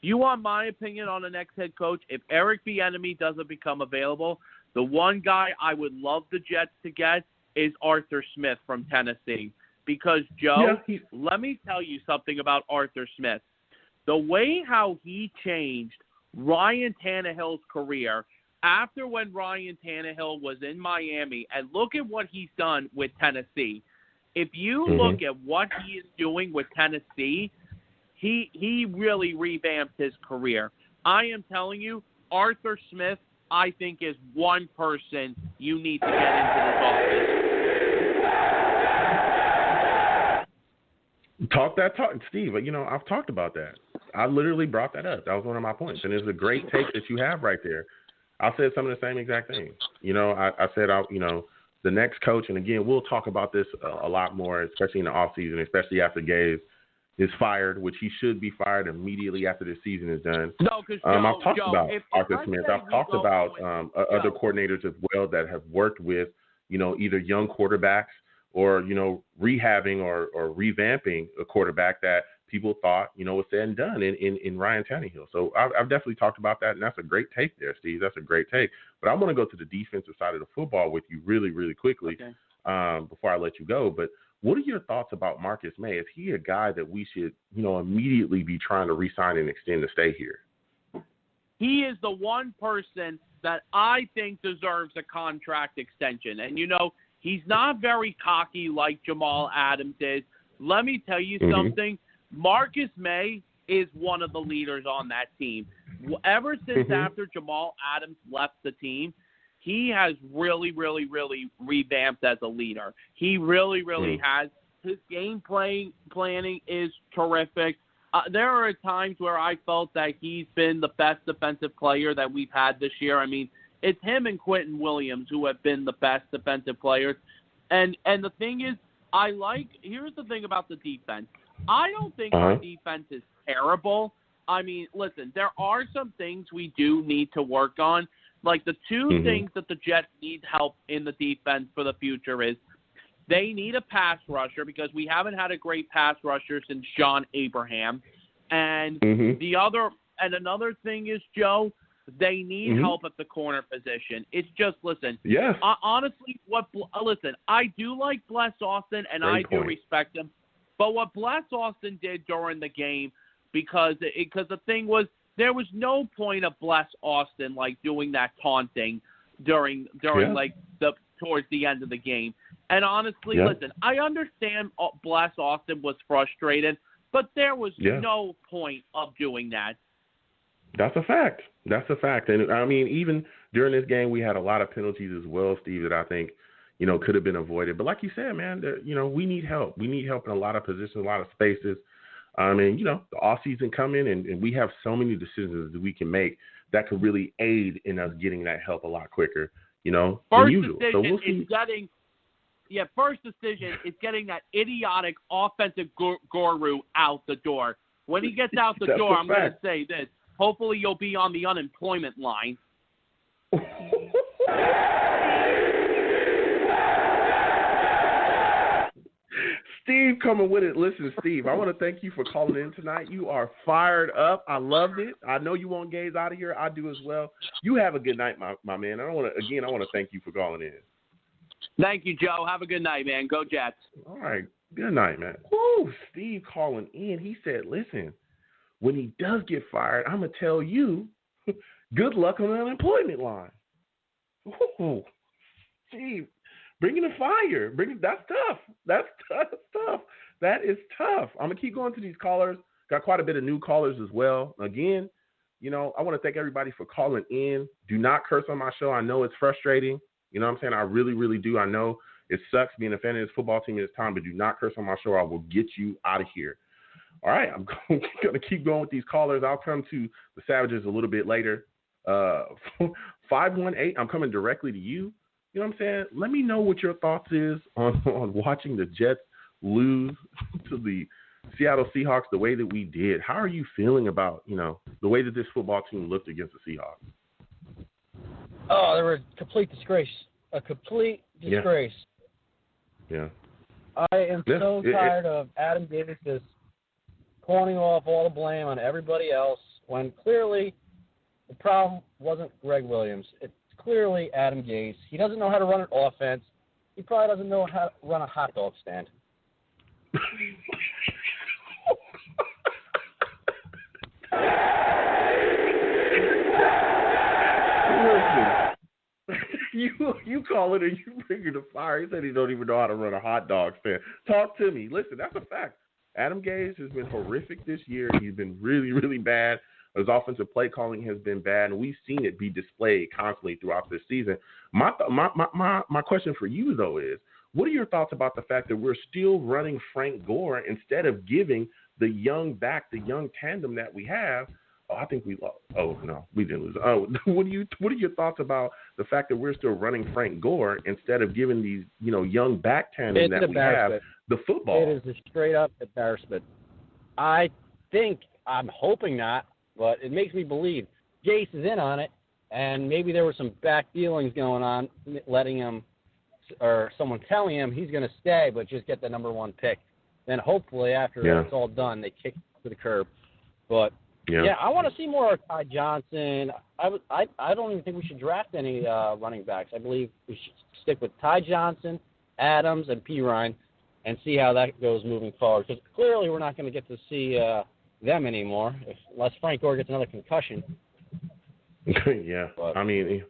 S3: You want my opinion on the next head coach? If Eric Bieniemy doesn't become available, the one guy I would love the Jets to get is Arthur Smith from Tennessee. Because, Joe, let me tell you something about Arthur Smith. The way how he changed Ryan Tannehill's career after when Ryan Tannehill was in Miami, and look at what he's done with Tennessee. If you look at what he is doing with Tennessee, he really revamped his career. I am telling you, Arthur Smith, I think, is one person you need to get into this office.
S2: Talk, Steve. I've talked about that. I literally brought that up. That was one of my points, and it's a great take that you have right there. I said some of the same exact things. I said, the next coach, and again, we'll talk about this a lot more, especially in the offseason, especially after Gase is fired, which he should be fired immediately after the season is done.
S3: No, because
S2: I've talked about Arthur Smith. I've talked about other coordinators as well that have worked with, either young quarterbacks or, rehabbing or revamping a quarterback that people thought, was said and done in Ryan Tannehill. So I've definitely talked about that, and that's a great take there, Steve. That's a great take. But I want to go to the defensive side of the football with you really, really quickly before I let you go. But what are your thoughts about Marcus May? Is he a guy that we should, immediately be trying to re-sign and extend to stay here?
S3: He is the one person that I think deserves a contract extension. And, he's not very cocky like Jamal Adams is. Let me tell you something. Marcus May is one of the leaders on that team. Ever since after Jamal Adams left the team, he has really, really, really revamped as a leader. He really, really has. His game planning is terrific. There are times where I felt that he's been the best defensive player that we've had this year. I mean, it's him and Quentin Williams who have been the best defensive players. And the thing is, here's the thing about the defense. I don't think our defense is terrible. I mean, listen, there are some things we do need to work on. Like the two things that the Jets need help in the defense for the future is they need a pass rusher because we haven't had a great pass rusher since John Abraham. And another thing is, Joe, they need help at the corner position. It's just, listen, honestly, I do like Bless Austin and I do respect him. But what Bless Austin did during the game, because the thing was, there was no point of Bless Austin doing that taunting during towards the end of the game. And honestly, listen, I understand Bless Austin was frustrated, But there was
S2: Yeah.
S3: no point of doing that.
S2: That's a fact. That's a fact. And, I mean, even during this game, we had a lot of penalties as well, Steve, that I think, could have been avoided. But like you said, man, we need help. We need help in a lot of positions, a lot of spaces. And, the offseason coming, and we have so many decisions that we can make that could really aid in us getting that help a lot quicker, than usual. So we'll see.
S3: First decision is getting that idiotic offensive guru out the door. When he gets out the door, I'm going to say this. Hopefully you'll be on the unemployment line.
S2: Steve coming with it. Listen, Steve, I want to thank you for calling in tonight. You are fired up. I loved it. I know you want Gaze out of here. I do as well. You have a good night, my man. I want to thank you for calling in.
S3: Thank you, Joe. Have a good night, man. Go Jets.
S2: All right. Good night, man. Woo, Steve calling in. He said, listen, when he does get fired, I'm going to tell you, good luck on the unemployment line. Ooh, Steve, bringing the fire. That's tough. That's tough. That is tough. I'm going to keep going to these callers. Got quite a bit of new callers as well. Again, I want to thank everybody for calling in. Do not curse on my show. I know it's frustrating. You know what I'm saying? I really, really do. I know it sucks being a fan of this football team at this time, but do not curse on my show. I will get you out of here. All right, I'm going to keep going with these callers. I'll come to the Savages a little bit later. 518, I'm coming directly to you. You know what I'm saying? Let me know what your thoughts is on watching the Jets lose to the Seattle Seahawks the way that we did. How are you feeling about, the way that this football team looked against the Seahawks?
S4: Oh, they were a complete disgrace. A complete disgrace.
S2: Yeah.
S4: I am so tired of Adam Davis just pawning off all the blame on everybody else when clearly the problem wasn't Greg Williams. It's clearly Adam Gase. He doesn't know how to run an offense. He probably doesn't know how to run a hot dog stand. You call it or you bring it to fire. He said he don't even know how to run a hot dog stand. Talk to me. Listen, that's a fact. Adam Gase has been horrific this year. He's been really, really bad. His offensive play calling has been bad, and we've seen it be displayed constantly throughout this season. My question for you, though, is what are your thoughts about the fact that we're still running Frank Gore instead of giving the young tandem that we have? Oh, I think we lost. Oh, no, we didn't lose. Oh, what are your thoughts about the fact that we're still running Frank Gore instead of giving these, young back tandem that we have the football? It is a straight-up embarrassment. I'm hoping not, but it makes me believe Gase is in on it, and maybe there were some back dealings going on, letting him or someone telling him he's going to stay but just get the number one pick. Then hopefully after it's all done, they kick to the curb. But I want to see more of Ty Johnson. I don't even think we should draft any running backs. I believe we should stick with Ty Johnson, Adams, and Pirine and see how that goes moving forward. Because clearly we're not going to get to see them anymore unless Frank Gore gets another concussion.
S2: Yeah, but, I mean,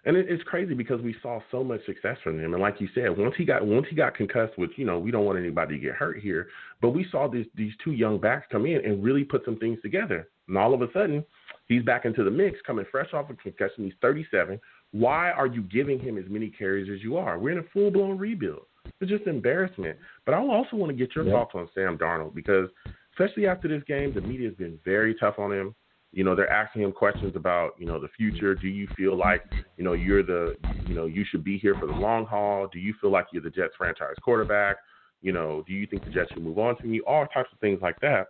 S2: and it's crazy because we saw so much success from him. And like you said, once he got concussed, which, we don't want anybody to get hurt here, but we saw these two young backs come in and really put some things together. And all of a sudden, he's back into the mix, coming fresh off a concussion. He's 37. Why are you giving him as many carries as you are? We're in a full-blown rebuild. It's just embarrassment. But I also want to get your thoughts on Sam Darnold because, especially after this game, the media has been very tough on him. They're asking him questions about, the future. Do you feel like, you should be here for the long haul? Do you feel like you're the Jets franchise quarterback? Do you think the Jets should move on from you? All types of things like that.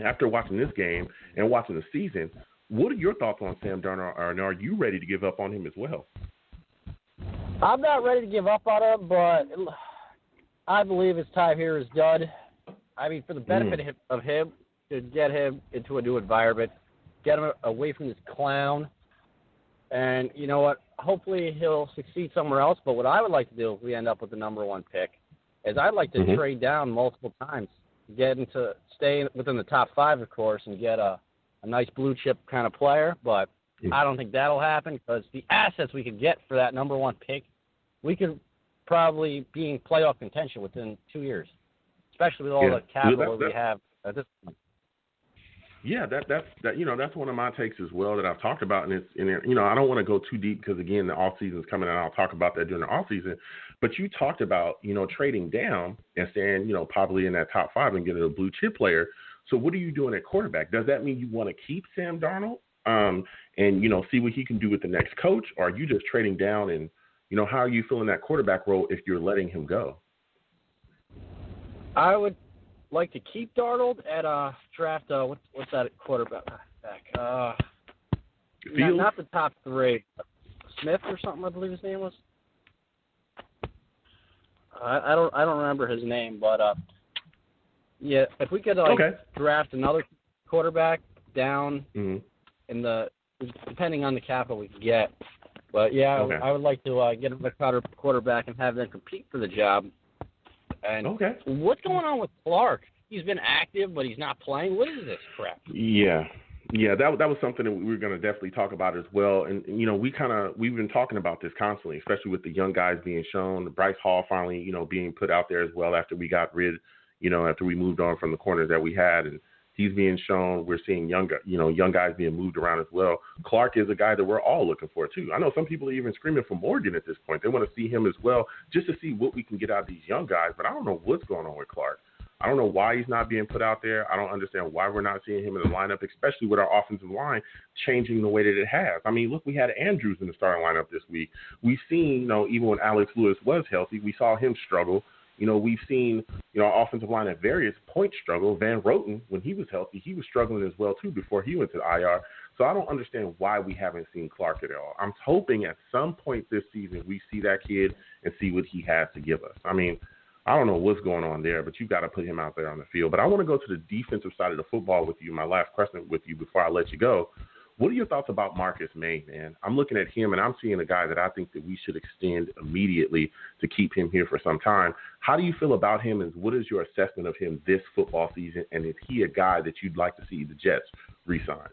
S2: After watching this game and watching the season, what are your thoughts on Sam Darnold, and are you ready to give up on him as well?
S4: I'm not ready to give up on him, but I believe his time here is done. I mean, for the benefit of him, to get him into a new environment, get him away from this clown, and you know what? Hopefully he'll succeed somewhere else, but what I would like to do if we end up with the number one pick is I'd like to trade down multiple times, stay within the top 5, of course, and get a nice blue chip kind of player, but I don't think that'll happen because the assets we could get for that number one pick, we could probably be in playoff contention within 2 years, especially with all the capital we have
S2: Yeah, that's one of my takes as well that I've talked about, and I don't want to go too deep because again the off season is coming, and I'll talk about that during the off season. But you talked about trading down and staying probably in that top 5 and getting a blue chip player. So what are you doing at quarterback? Does that mean you want to keep Sam Darnold and see what he can do with the next coach, or are you just trading down and how are you feeling that quarterback role if you're letting him go?
S5: I would like to keep Darnold at draft. What's that at quarterback? Not the top 3. Smith or something, I believe his name was. I don't remember his name, but yeah, if we could draft another quarterback down in the depending on the capital we could get. But yeah, I would like to get a quarterback and have them compete for the job. And what's going on with Clark? He's been active, but he's not playing. What is this crap?
S2: Yeah, that was something that we were going to definitely talk about as well. And we've been talking about this constantly, especially with the young guys being shown. Bryce Hall finally, being put out there as well after we got rid, after we moved on from the corners that we had, and he's being shown. We're seeing young guys being moved around as well. Clark is a guy that we're all looking for too. I know some people are even screaming for Morgan at this point. They want to see him as well, just to see what we can get out of these young guys. But I don't know what's going on with Clark. I don't know why he's not being put out there. I don't understand why we're not seeing him in the lineup, especially with our offensive line changing the way that it has. I mean, look, we had Andrews in the starting lineup this week. We've seen, even when Alex Lewis was healthy, we saw him struggle. We've seen, our offensive line at various points struggle. Van Roten, when he was healthy, he was struggling as well, too, before he went to the IR. So I don't understand why we haven't seen Clark at all. I'm hoping at some point this season we see that kid and see what he has to give us. I mean, I don't know what's going on there, but you've got to put him out there on the field. But I want to go to the defensive side of the football with you, my last question with you before I let you go. What are your thoughts about Marcus Maye, man? I'm looking at him, and I'm seeing a guy that I think that we should extend immediately to keep him here for some time. How do you feel about him, and what is your assessment of him this football season, and is he a guy that you'd like to see the Jets re-sign?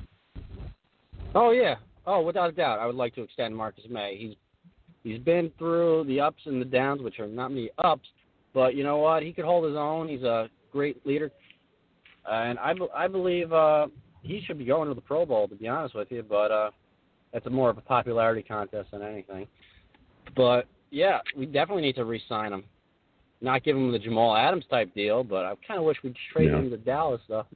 S5: Oh, yeah. Oh, without a doubt, I would like to extend Marcus Maye. He's been through the ups and the downs, which are not many ups, but you know what? He could hold his own. He's a great leader, and I believe he should be going to the Pro Bowl, to be honest with you, but that's more of a popularity contest than anything. But, yeah, we definitely need to re-sign him. Not give him the Jamal Adams type deal, but I kind of wish we'd trade him to Dallas, though.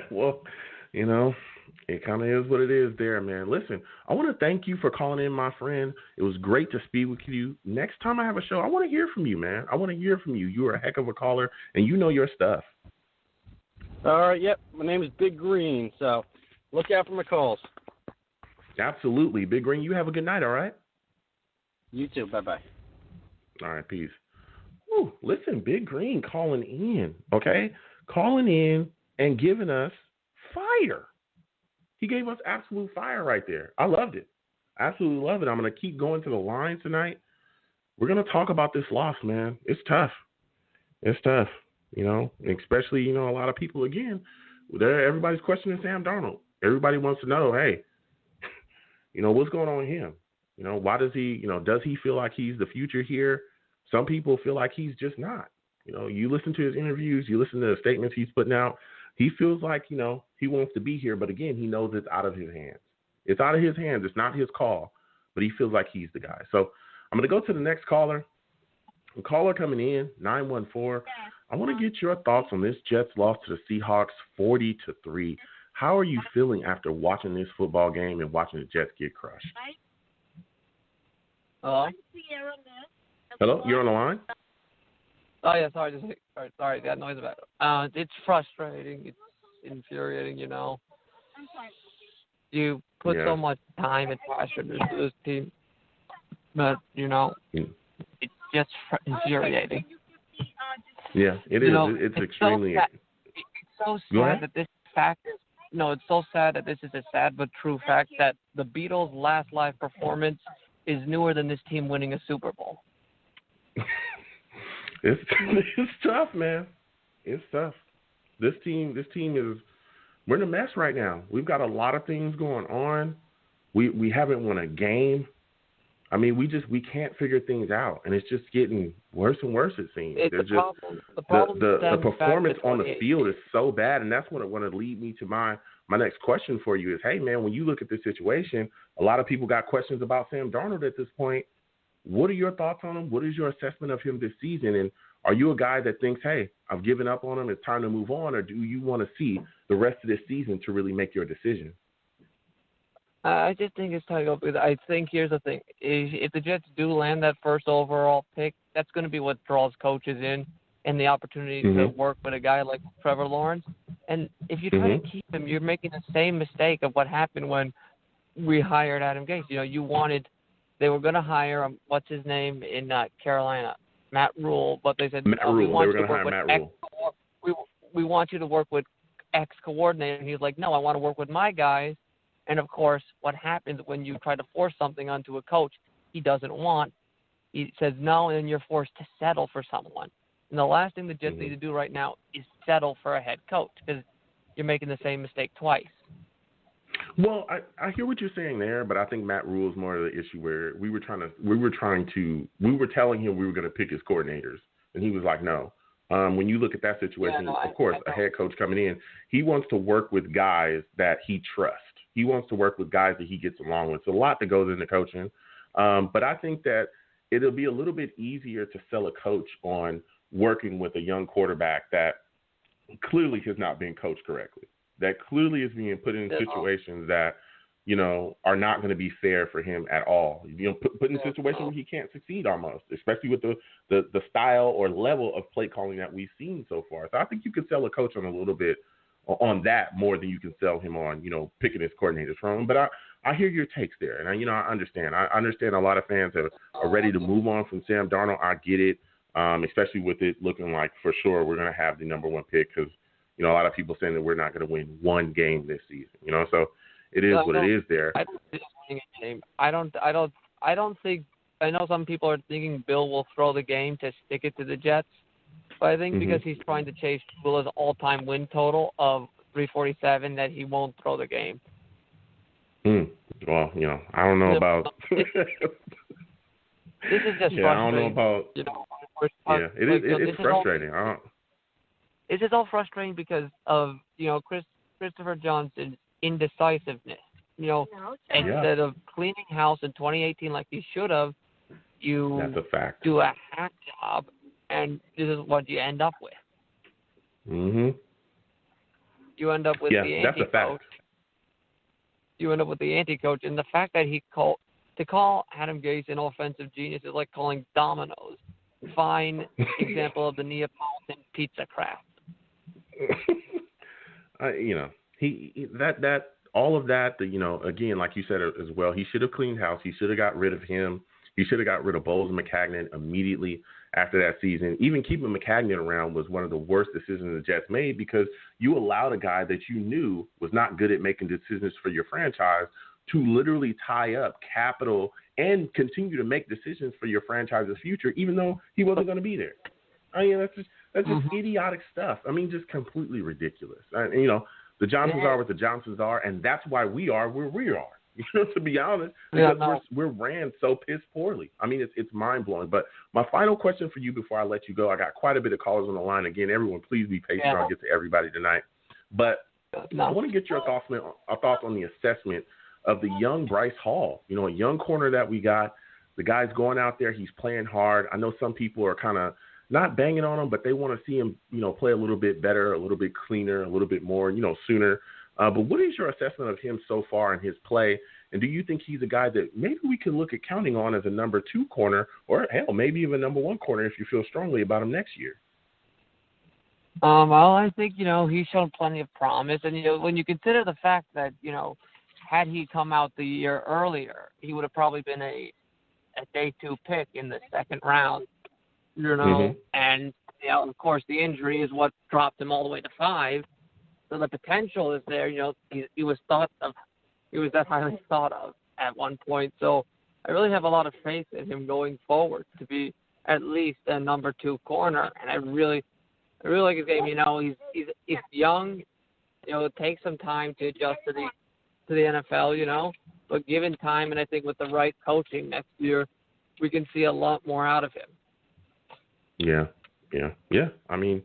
S2: Well, it kind of is what it is there, man. Listen, I want to thank you for calling in, my friend. It was great to speak with you. Next time I have a show, I want to hear from you, man. I want to hear from you. You are a heck of a caller, and you know your stuff.
S5: All right, yep. My name is Big Green, so look out for my calls.
S2: Absolutely. Big Green, you have a good night, all right?
S5: You too. Bye-bye.
S2: All right, peace. Ooh, listen, Big Green calling in, okay? Calling in and giving us fire. He gave us absolute fire right there. I loved it. Absolutely love it. I'm going to keep going to the line tonight. We're going to talk about this loss, man. It's tough. It's tough. Especially, a lot of people, again, everybody's questioning Sam Darnold. Everybody wants to know, hey, what's going on with him? Why does he feel like he's the future here? Some people feel like he's just not. You listen to his interviews, you listen to the statements he's putting out. He feels like, he wants to be here, but again, he knows it's out of his hands. It's out of his hands. It's not his call, but he feels like he's the guy. So I'm going to go to the next caller. The caller coming in, 914. I want to get your thoughts on this Jets loss to the Seahawks 40-3. How are you feeling after watching this football game and watching the Jets get crushed?
S5: Hello?
S2: Hello? You're on the line?
S6: Oh, yeah, sorry, that noise about it. It's frustrating. It's infuriating, I'm sorry. You put so much time and passion into this team, but, it's just infuriating.
S2: Yeah, it is. It's extremely.
S6: It's so sad that this fact is. No, it's so sad that this is a sad but true fact that the Beatles' last live performance is newer than this team winning a Super Bowl.
S2: It's tough, man. It's tough. This team is. We're in a mess right now. We've got a lot of things going on. We haven't won a game. I mean, we can't figure things out, and it's just getting worse and worse. It seems
S6: It's
S2: the performance on the field is so bad, and that's what it want to lead me to my next question for you is, hey man, when you look at this situation, a lot of people got questions about Sam Darnold at this point. What are your thoughts on him? What is your assessment of him this season? And are you a guy that thinks, hey, I've given up on him, it's time to move on, or do you want to see the rest of this season to really make your decision?
S6: I just think it's time to go. Because I think here's the thing: if the Jets do land that first overall pick, that's going to be what draws coaches in, and the opportunity to work with a guy like Trevor Lawrence. And if you try to keep him, you're making the same mistake of what happened when we hired Adam Gase. You know, they were going to hire what's his name in Carolina, Matt Rule, but they said
S2: Matt Rule.
S6: We want
S2: they were going to hire Matt Rule.
S6: We want you to work with X coordinator, and he's like, no, I want to work with my guys. And, of course, what happens when you try to force something onto a coach he doesn't want, he says no, and then you're forced to settle for someone. And the last thing the Jets need to do right now is settle for a head coach because you're making the same mistake twice.
S2: Well, I hear what you're saying there, but I think Matt Rule is more of the issue where we were telling him we were going to pick his coordinators, and he was like, no. When you look at that situation, of course, a head coach coming in, he wants to work with guys that he trusts. He wants to work with guys that he gets along with. It's a lot that goes into coaching. But I think that it'll be a little bit easier to sell a coach on working with a young quarterback that clearly has not been coached correctly, that clearly is being put in situations that, you know, are not going to be fair for him at all. You know, put in a situation where he can't succeed almost, especially with the style or level of play calling that we've seen so far. So I think you could sell a coach on a little bit on that more than you can sell him on, you know, picking his coordinators from him. But I hear your takes there, and I understand. I understand a lot of fans are ready to move on from Sam Darnold. I get it, especially with it looking like for sure we're going to have the number one pick because, you know, a lot of people saying that we're not going to win one game this season. You know, so it is what it is there.
S6: I don't think winning a game. I don't think. I know some people are thinking Bill will throw the game to stick it to the Jets. But I think because he's trying to chase Shula's all-time win total of 347, that he won't throw the game.
S2: Well, you know, I don't know about.
S6: This is just frustrating.
S2: I don't know about.
S6: You know,
S2: it's frustrating.
S6: It's just all frustrating because of, you know, Christopher Johnson's indecisiveness. You know, instead of cleaning house in 2018 like he should have, you
S2: That's a fact.
S6: do a hack job. And this is what you end up with. You end up with the anti-coach.
S2: That's a fact.
S6: You end up with the anti-coach, and the fact that to call Adam Gase an offensive genius is like calling Domino's. Fine example of the Neapolitan pizza craft.
S2: You know, that all of that. You know, again, like you said as well, he should have cleaned house. He should have got rid of him. He should have got rid of Bowles and Maccagnan immediately after that season. Even keeping Maccagnan around was one of the worst decisions the Jets made because you allowed a guy that you knew was not good at making decisions for your franchise to literally tie up capital and continue to make decisions for your franchise's future, even though he wasn't going to be there. I mean, that's just idiotic stuff. I mean, just completely ridiculous. You know, the Johnsons are what the Johnsons are, and that's why we are where we are. You know, to be honest, because we're ran so piss poorly. I mean, it's mind-blowing. But my final question for you before I let you go, I got quite a bit of callers on the line. Again, everyone, please be patient. I'll get to everybody tonight. But I want to get your thoughts on the assessment of the young Bryce Hall. You know, a young corner that we got. The guy's going out there. He's playing hard. I know some people are kind of not banging on him, but they want to see him, you know, play a little bit better, a little bit cleaner, a little bit more, you know, sooner. But what is your assessment of him so far in his play? And do you think he's a guy that maybe we could look at counting on as a number 2 corner or, hell, maybe even number 1 corner if you feel strongly about him next year?
S6: Well, I think, you know, he's shown plenty of promise. And, you know, when you consider the fact that, you know, had he come out the year earlier, he would have probably been a day 2 pick in the second round, you know. And, you know, of course, the injury is what dropped him all the way to 5. So the potential is there. You know, he was that highly thought of at one point. So I really have a lot of faith in him going forward to be at least a number 2 corner. And I really like his game. You know, he's young. You know, it takes some time to adjust to to the NFL, you know. But given time, and I think with the right coaching next year, we can see a lot more out of him.
S2: Yeah. I mean,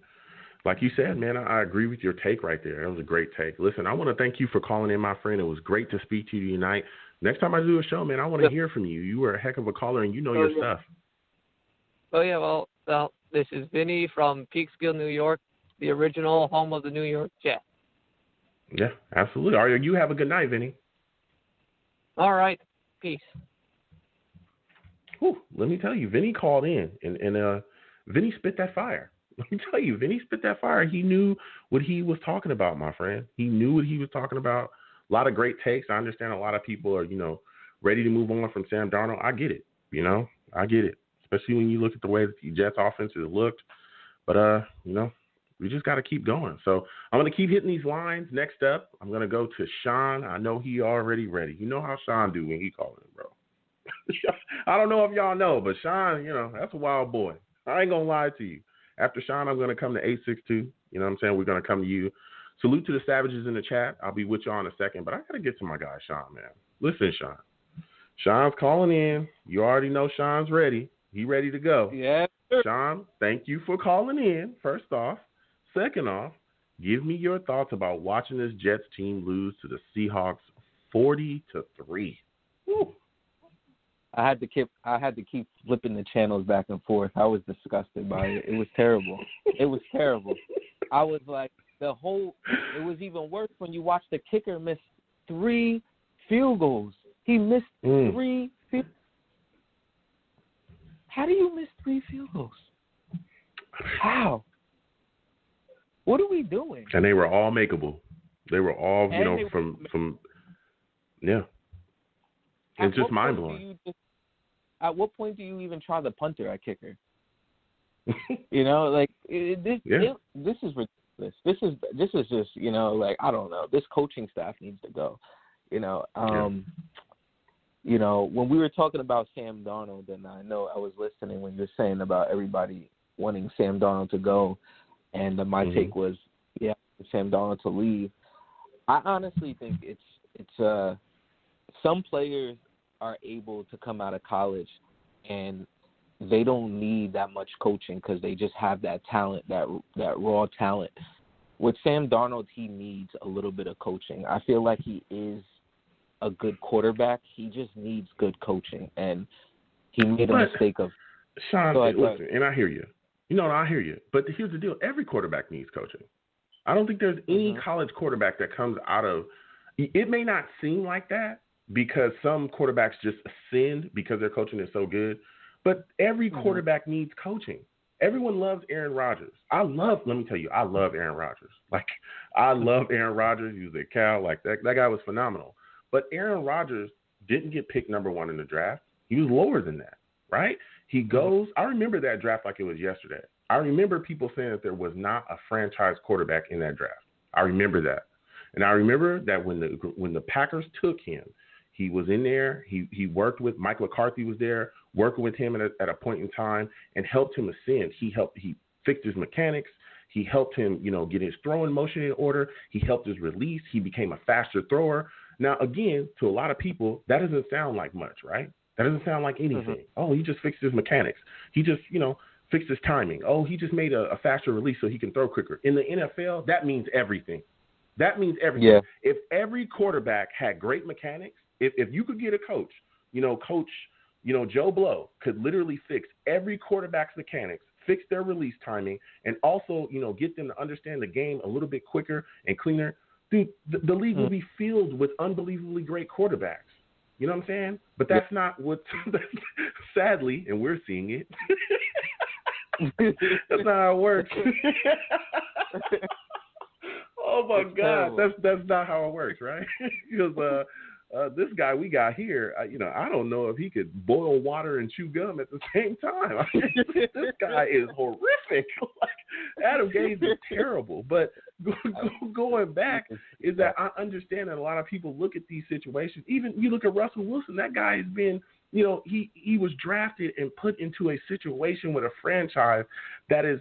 S2: like you said, man, I agree with your take right there. That was a great take. Listen, I want to thank you for calling in, my friend. It was great to speak to you tonight. Next time I do a show, man, I want to hear from you. You were a heck of a caller, and you know your stuff.
S6: Oh, yeah, well, this is Vinny from Peekskill, New York, the original home of the New York Jets.
S2: Yeah, absolutely. All right, you have a good night, Vinny.
S6: All right. Peace.
S2: Whew, let me tell you, Vinny called in, and Vinny spit that fire. Let me tell you, Vinny spit that fire. He knew what he was talking about, my friend. He knew what he was talking about. A lot of great takes. I understand a lot of people are, ready to move on from Sam Darnold. I get it. I get it. Especially when you look at the way that the Jets offense has looked. But, we just got to keep going. So I'm going to keep hitting these lines. Next up, I'm going to go to Sean. I know he already ready. You know how Sean do when he calls in, bro. I don't know if y'all know, but Sean, that's a wild boy. I ain't going to lie to you. After Sean, I'm going to come to 862. You know what I'm saying? We're going to come to you. Salute to the Savages in the chat. I'll be with y'all in a second, but I got to get to my guy, Sean, man. Listen, Sean. Sean's calling in. You already know Sean's ready. He ready to go.
S6: Yeah.
S2: Sean, thank you for calling in, first off. Second off, give me your thoughts about watching this Jets team lose to the Seahawks 40-3. Woo.
S7: I had to keep flipping the channels back and forth. I was disgusted by it. It was terrible. It was terrible. I was like, it was even worse when you watch the kicker miss 3 field goals. He missed 3 field. How do you miss 3 field goals? How? What are we doing?
S2: And they were all makeable. They were all, from yeah. It's just mind blowing.
S7: At what point do you even try the punter at kicker? This is ridiculous. This is just, I don't know. This coaching staff needs to go. When we were talking about Sam Darnold, and I know I was listening when you were saying about everybody wanting Sam Darnold to go, and my take was, Sam Darnold to leave. I honestly think it's some players are able to come out of college and they don't need that much coaching because they just have that talent, that raw talent. With Sam Darnold, he needs a little bit of coaching. I feel like he is a good quarterback. He just needs good coaching, and he made a mistake of.
S2: Sean, listen, and I hear you. I hear you. But here's the deal. Every quarterback needs coaching. I don't think there's any college quarterback that comes out of – it may not seem like that because some quarterbacks just ascend because their coaching is so good. But every quarterback needs coaching. Everyone loves Aaron Rodgers. Let me tell you, I love Aaron Rodgers. Like, I love Aaron Rodgers. He was at Cal. Like, that guy was phenomenal. But Aaron Rodgers didn't get picked number 1 in the draft. He was lower than that, right? He goes – I remember that draft like it was yesterday. I remember people saying that there was not a franchise quarterback in that draft. I remember that. And I remember that when the Packers took him, he was in there. He worked with Mike McCarthy was there, working with him at a point in time and helped him ascend. He fixed his mechanics. He helped him, get his throwing motion in order. He helped his release. He became a faster thrower. Now, again, to a lot of people, that doesn't sound like much, right? That doesn't sound like anything. Oh, he just fixed his mechanics. He just, fixed his timing. Oh, he just made a faster release so he can throw quicker. In the NFL, that means everything. That means everything.
S7: Yeah.
S2: If every quarterback had great mechanics, if you could get a coach, Joe Blow could literally fix every quarterback's mechanics, fix their release timing, and also, get them to understand the game a little bit quicker and cleaner, dude, the league will be filled with unbelievably great quarterbacks. You know what I'm saying? But that's not what, sadly, and we're seeing it. That's not how it works. Oh my God, that's not how it works, right? Because this guy we got here, I don't know if he could boil water and chew gum at the same time. I mean, this guy is horrific. Like, Adam Gase is terrible. But going back is that I understand that a lot of people look at these situations. Even you look at Russell Wilson, that guy has been. He was drafted and put into a situation with a franchise that is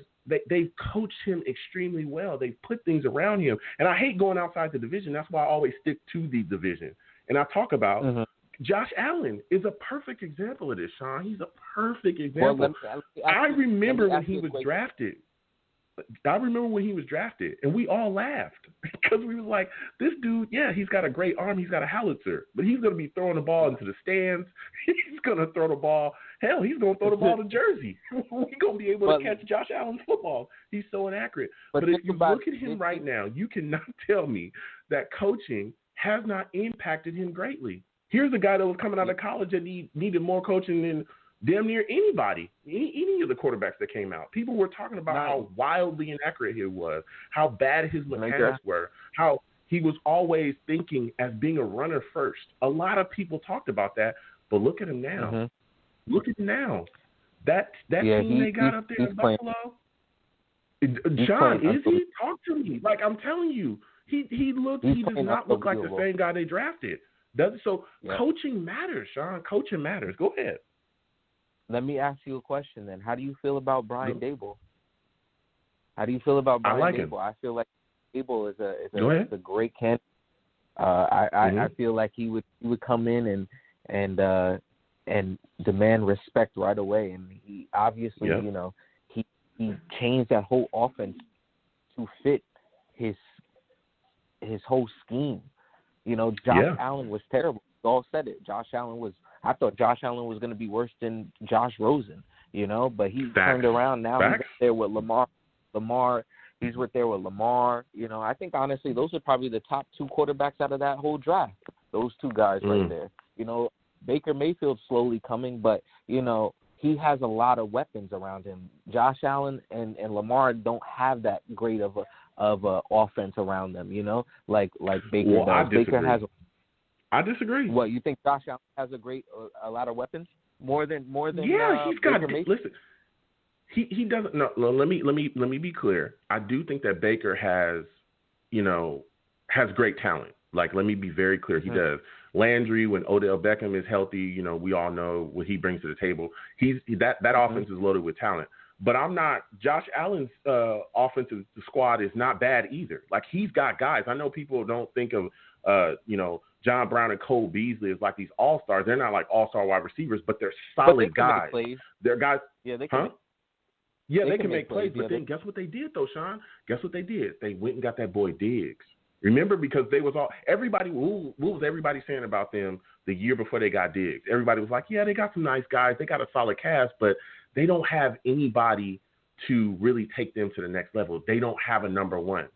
S2: they've coached him extremely well. They've put things around him. And I hate going outside the division. That's why I always stick to the division. And I talk about Josh Allen is a perfect example of this, Sean. He's a perfect example. I remember when he was drafted. And we all laughed because we was like, this dude, yeah, he's got a great arm. He's got a howitzer, but he's going to be throwing the ball into the stands. He's going to throw the ball. Hell, he's going to throw the ball to Jersey. We're going to be able to catch Josh Allen's football. He's so inaccurate. But if you look at him right now, you cannot tell me that coaching has not impacted him greatly. Here's a guy that was coming out of college that needed more coaching than damn near anybody, any of the quarterbacks that came out. People were talking about how wildly inaccurate he was, how bad his mechanics were, how he was always thinking as being a runner first. A lot of people talked about that, but look at him now. Look at him now. That team they got up there in Buffalo. John, is he? Talk to me. Like, I'm telling you, he does not look like the same guy they drafted. Coaching matters, Sean. Coaching matters. Go ahead.
S7: Let me ask you a question then. How do you feel about Brian Daboll? How do you feel about Brian Daboll? I feel like Daboll is a great candidate. I feel like he would come in and demand respect right away, and he obviously he changed that whole offense to fit his whole scheme. Josh Allen was terrible. You all said it. I thought Josh Allen was going to be worse than Josh Rosen, but he turned around. Now he's there with Lamar. He's right there with Lamar. I think, honestly, those are probably the top two quarterbacks out of that whole draft. Those two guys right there. Baker Mayfield's slowly coming, but, he has a lot of weapons around him. Josh Allen and Lamar don't have that great of a offense around them, like Baker does. Baker has
S2: I disagree.
S7: What, you think Josh Allen has a lot of weapons? More than
S2: he's got.
S7: Baker
S2: Listen, he doesn't. No, let me be clear. I do think that Baker has great talent. Like, let me be very clear. He does. Landry, when Odell Beckham is healthy, we all know what he brings to the table. That offense is loaded with talent. But I'm not. Josh Allen's offensive squad is not bad either. Like, he's got guys. I know people don't think of John Brown and Cole Beasley as like these all-stars. They're not like all-star wide receivers, but they're solid guys. They're guys.
S7: Yeah, they can.
S2: They can make plays. But then guess what they did though, Sean? Guess what they did? They went and got that boy Diggs. Remember, because they was everybody. What was everybody saying about them the year before they got Diggs? Everybody was like, yeah, they got some nice guys. They got a solid cast, but they don't have anybody to really take them to the next level. They don't have a number one.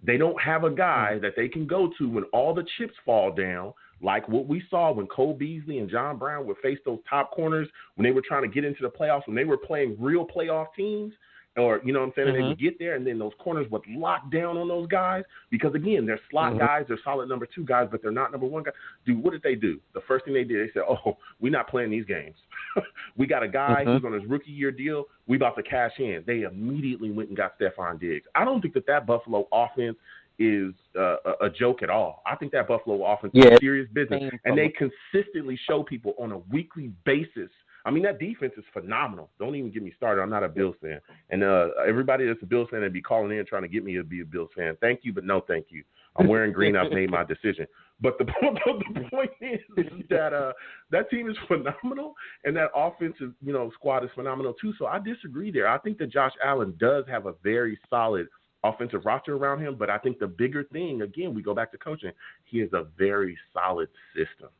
S2: They don't have a guy that they can go to when all the chips fall down, like what we saw when Cole Beasley and John Brown would face those top corners when they were trying to get into the playoffs, when they were playing real playoff teams, or, you know what I'm saying, and they would get there, and then those corners would lock down on those guys because, again, they're slot guys, they're solid number two guys, but they're not number one guys. Dude, what did they do? The first thing they did, they said, we're not playing these games. We got a guy who's on his rookie year deal. We about to cash in. They immediately went and got Stephon Diggs. I don't think that Buffalo offense is a joke at all. I think that Buffalo offense is serious business, and they consistently show people on a weekly basis. I mean, that defense is phenomenal. Don't even get me started. I'm not a Bills fan. And everybody that's a Bills fan that be calling in trying to get me to be a Bills fan, thank you, but no thank you. I'm wearing green. I've made my decision. But the point is that that team is phenomenal, and that offensive squad is phenomenal too. So I disagree there. I think that Josh Allen does have a very solid offensive roster around him, but I think the bigger thing, again, we go back to coaching, he has a very solid system.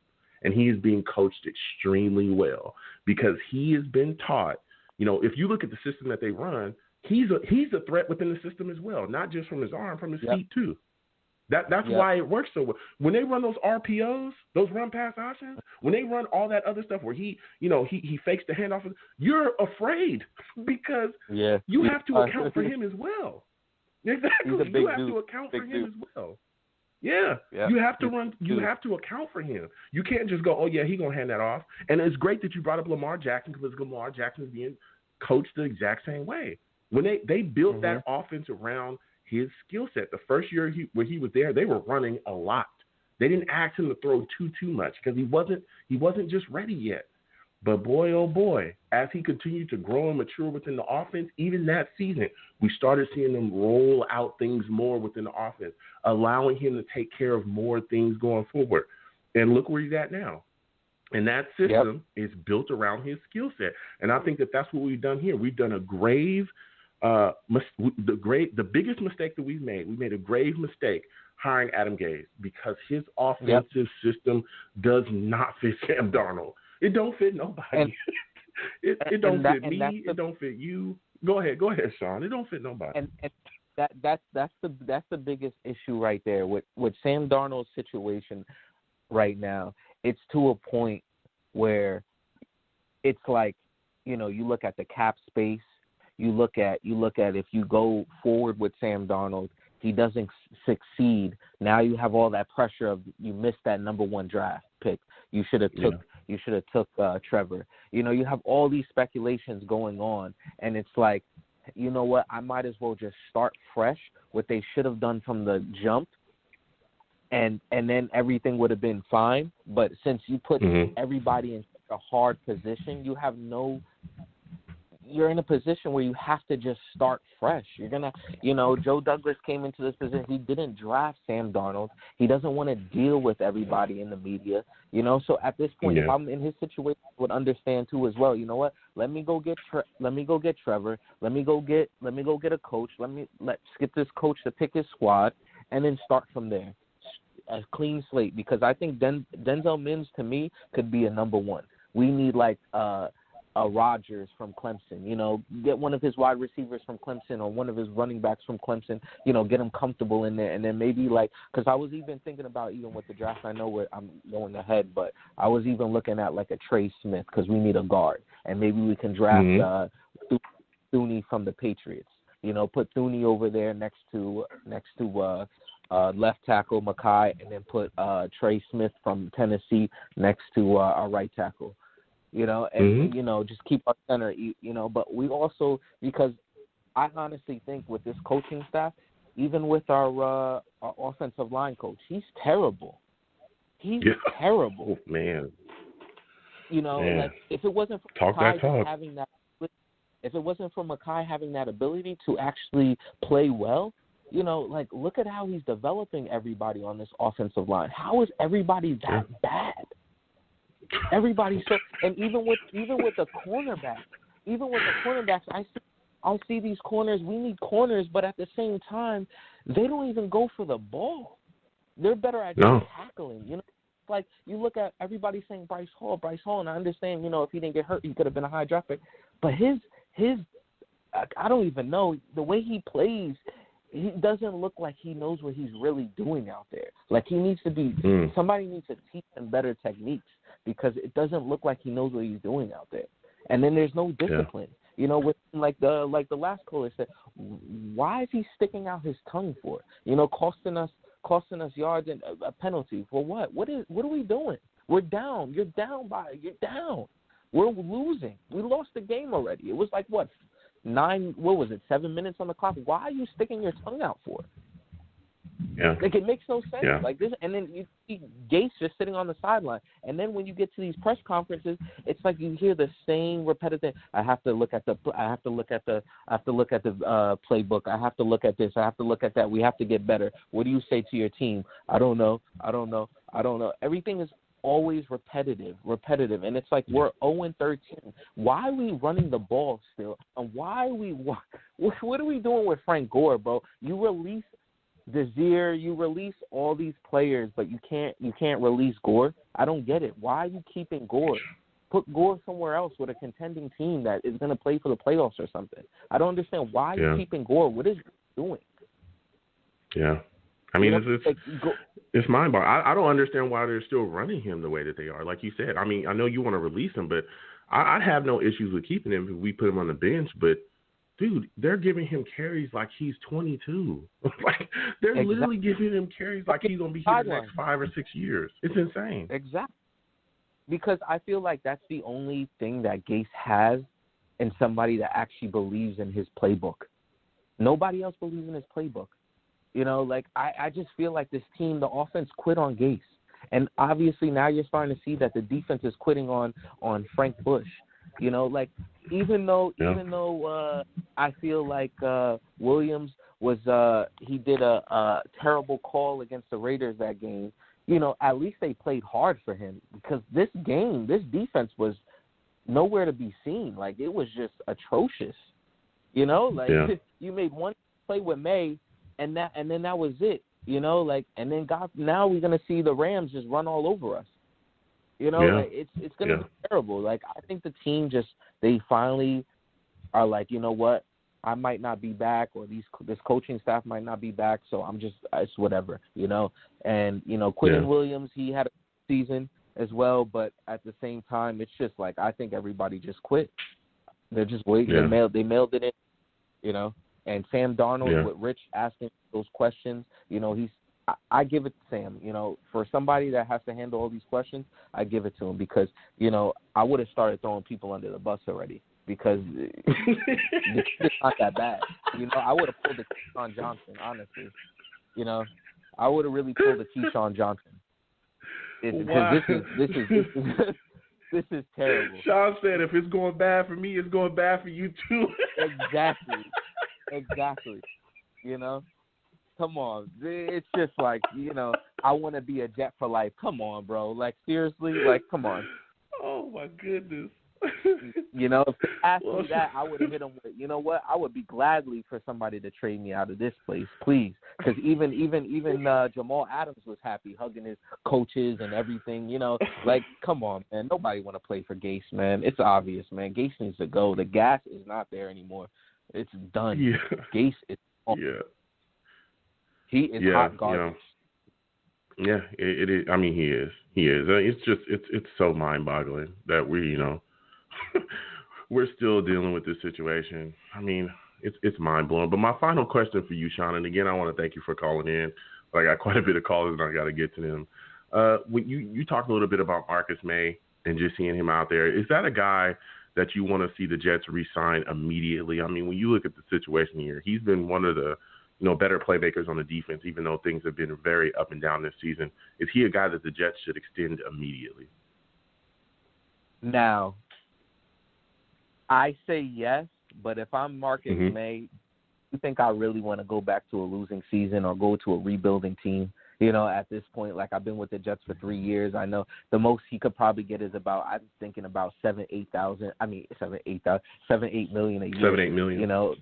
S2: And he is being coached extremely well because he has been taught, if you look at the system that they run, he's a threat within the system as well, not just from his arm, from his feet too. That's why it works so well. When they run those RPOs, those run pass options, when they run all that other stuff where he fakes the handoff, you're afraid because you have to account for him as well. Exactly. You have to account for him as well. Yeah, you have to run. You have to account for him. You can't just go, he's gonna hand that off. And it's great that you brought up Lamar Jackson because Lamar Jackson is being coached the exact same way. When they built that offense around his skill set, the first year when he was there, they were running a lot. They didn't ask him to throw too much because he wasn't just ready yet. But boy, oh boy, as he continued to grow and mature within the offense, even that season, we started seeing him roll out things more within the offense, allowing him to take care of more things going forward. And look where he's at now. And that system is built around his skill set. And I think that that's what we've done here. We've done a grave, the biggest mistake that we made a grave mistake hiring Adam Gase, because his offensive system does not fit Sam Darnold. It don't fit nobody. It don't fit me. It don't fit you. Go ahead, Sean. It don't fit nobody.
S7: And that's the biggest issue right there with Sam Darnold's situation right now. It's to a point where it's like, you know, you look at the cap space. You look at if you go forward with Sam Darnold, he doesn't succeed. Now you have all that pressure of you missed that number 1 draft pick. You should have took Trevor. You know, you have all these speculations going on, and it's like, you know what? I might as well just start fresh. What they should have done from the jump, and then everything would have been fine. But since you put everybody in a hard position, you're in a position where you have to just start fresh. You're going to, you know, Joe Douglas came into this position. He didn't draft Sam Darnold. He doesn't want to deal with everybody in the media, you know. So at this point, if I'm in his situation, I would understand too as well. You know what? Let me go get Trevor. Let me go get a coach. Let's get this coach to pick his squad and then start from there. A clean slate, because I think Denzel Mims to me could be a number 1. We need like a Rodgers from Clemson, you know, get one of his wide receivers from Clemson or one of his running backs from Clemson, you know, get him comfortable in there. And then maybe like, because I was even thinking about, even with the draft, I know where I'm going ahead, but I was even looking at like a Trey Smith, because we need a guard, and maybe we can draft Thuney from the Patriots, you know, put Thuney over there next to left tackle Mackay, and then put Trey Smith from Tennessee next to our right tackle. You know, and, you know, just keep our center, you know. But we also, because I honestly think with this coaching staff, even with our offensive line coach, he's terrible. He's terrible.
S2: Oh, man.
S7: You know, like, if it wasn't for Mackay having that, if it wasn't for Mackay having that ability to actually play well, you know, like, look at how he's developing everybody on this offensive line. How is everybody that bad? Everybody, so, and even with the cornerbacks, I see these corners. We need corners, but at the same time, they don't even go for the ball. They're better at tackling. You know, like, you look at everybody saying Bryce Hall, and I understand, you know, if he didn't get hurt, he could have been a high draft pick. But his I don't even know, the way he plays, he doesn't look like he knows what he's really doing out there. Like, he needs to be somebody needs to teach him better techniques, because it doesn't look like he knows what he's doing out there. And then there's no discipline. You know, with like the last caller said, why is he sticking out his tongue for? You know, costing us yards and a penalty for what? What are we doing? We're down. You're down. We're losing. We lost the game already. It was like 7 minutes on the clock? Why are you sticking your tongue out for?
S2: Yeah.
S7: Like, it makes no sense.
S2: Yeah.
S7: Like this, and then you see Gase just sitting on the sideline. And then when you get to these press conferences, it's like you hear the same repetitive. I have to look at the playbook. I have to look at this. I have to look at this. I have to look at that. We have to get better. What do you say to your team? I don't know. Everything is always repetitive, and it's like we're 0-13. Why are we running the ball still? And what are we doing with Frank Gore, bro? You release Desir, you release all these players, but you can't release Gore. I don't get it. Why are you keeping Gore? Put Gore somewhere else with a contending team that is going to play for the playoffs or something. I don't understand why you're keeping Gore. What is he doing?
S2: Yeah. I mean, it's mind-boggling. I don't understand why they're still running him the way that they are. Like you said, I mean, I know you want to release him, but I have no issues with keeping him if we put him on the bench. But, dude, they're giving him carries like he's 22. Like, they're literally giving him carries like he's going to be here the next 5 or 6 years. It's insane.
S7: Exactly. Because I feel like that's the only thing that Gase has in somebody that actually believes in his playbook. Nobody else believes in his playbook. You know, like, I just feel like this team, the offense quit on Gase. And obviously now you're starting to see that the defense is quitting on Frank Bush. You know, like even though I feel like Williams was he did a terrible call against the Raiders that game, you know, at least they played hard for him, because this defense was nowhere to be seen. Like, it was just atrocious. You know, like you made one play with May, and then that was it. You know, like, and then now we're gonna see the Rams just run all over us. You know, like, it's gonna be terrible. Like, I think the team they finally are like, you know what, I might not be back, or this coaching staff might not be back, so it's whatever, you know. And, you know, Quentin Williams, he had a season as well, but at the same time, it's just like, I think everybody just quit. They're just waiting. They mailed it in, you know. And Sam Darnold, with Rich asking those questions, you know, I give it to Sam. You know, for somebody that has to handle all these questions, I give it to him, because, you know, I would have started throwing people under the bus already, because it's not that bad. You know, I would have pulled the Keyshawn Johnson, honestly. You know, I would have really pulled the Keyshawn Johnson. Because this is terrible.
S2: Sean said, if it's going bad for me, it's going bad for you too.
S7: Exactly. You know, come on. It's just like, you know, I want to be a Jet for life. Come on, bro. Like, seriously, like, come on.
S2: Oh my goodness.
S7: You know, if they asked me that, I would have hit them with, you know what, I would be gladly for somebody to trade me out of this place, please. Because even Jamal Adams was happy, hugging his coaches and everything. You know, like, come on, man. Nobody want to play for Gase, man. It's obvious, man. Gase needs to go. The gas is not there anymore. It's done.
S2: Yeah.
S7: Gase is on.
S2: Yeah.
S7: He is hot garbage.
S2: You know, it is. I mean, he is. It's just, it's so mind-boggling that we're still dealing with this situation. I mean, it's mind-blowing. But my final question for you, Sean, and again, I want to thank you for calling in. But I got quite a bit of callers, and I got to get to them. When you talked a little bit about Marcus May and just seeing him out there, is that a guy that you want to see the Jets re-sign immediately? I mean, when you look at the situation here, he's been one of the, you know, better playmakers on the defense, even though things have been very up and down this season. Is he a guy that the Jets should extend immediately?
S7: Now, I say yes, but if I'm Marcus May, you think I really want to go back to a losing season or go to a rebuilding team? You know, at this point, like, I've been with the Jets for 3 years. I know the most he could probably get is about, I'm thinking about 7-8 million a year.
S2: 7-8 million.
S7: You know,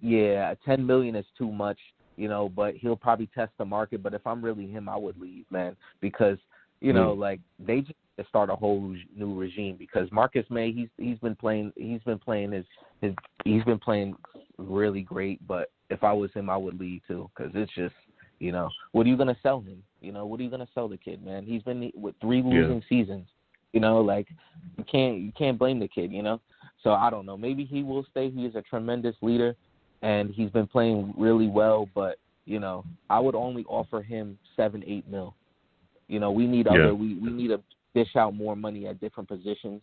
S7: yeah, 10 million is too much, you know, but he'll probably test the market. But if I'm really him, I would leave, man, because, you know, like, they just start a whole new regime, because Marcus May, he's been playing really great. But if I was him, I would leave too, because it's just, you know, what are you gonna sell him? You know, what are you gonna sell the kid, man? He's been with 3 losing seasons. You know, like, you can't blame the kid. You know, so I don't know. Maybe he will stay. He is a tremendous leader, and he's been playing really well. But, you know, I would only offer him 7-8 mil. You know, we need we need to dish out more money at different positions.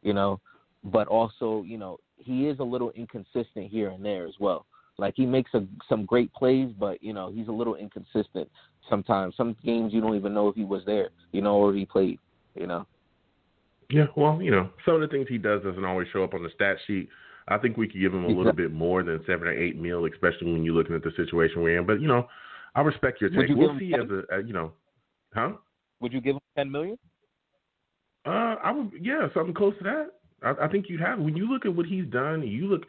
S7: You know, but also, you know, he is a little inconsistent here and there as well. Like, he makes some great plays, but, you know, he's a little inconsistent sometimes. Some games you don't even know if he was there, you know, or he played, you know.
S2: Yeah, well, you know, some of the things he does doesn't always show up on the stat sheet. I think we could give him a little bit more than 7 or 8 mil, especially when you're looking at the situation we're in. But, you know, I respect your take. We'll see as you know. Huh?
S7: Would you give him $10 million?
S2: I would, something close to that. I think you'd have. When you look at what he's done, you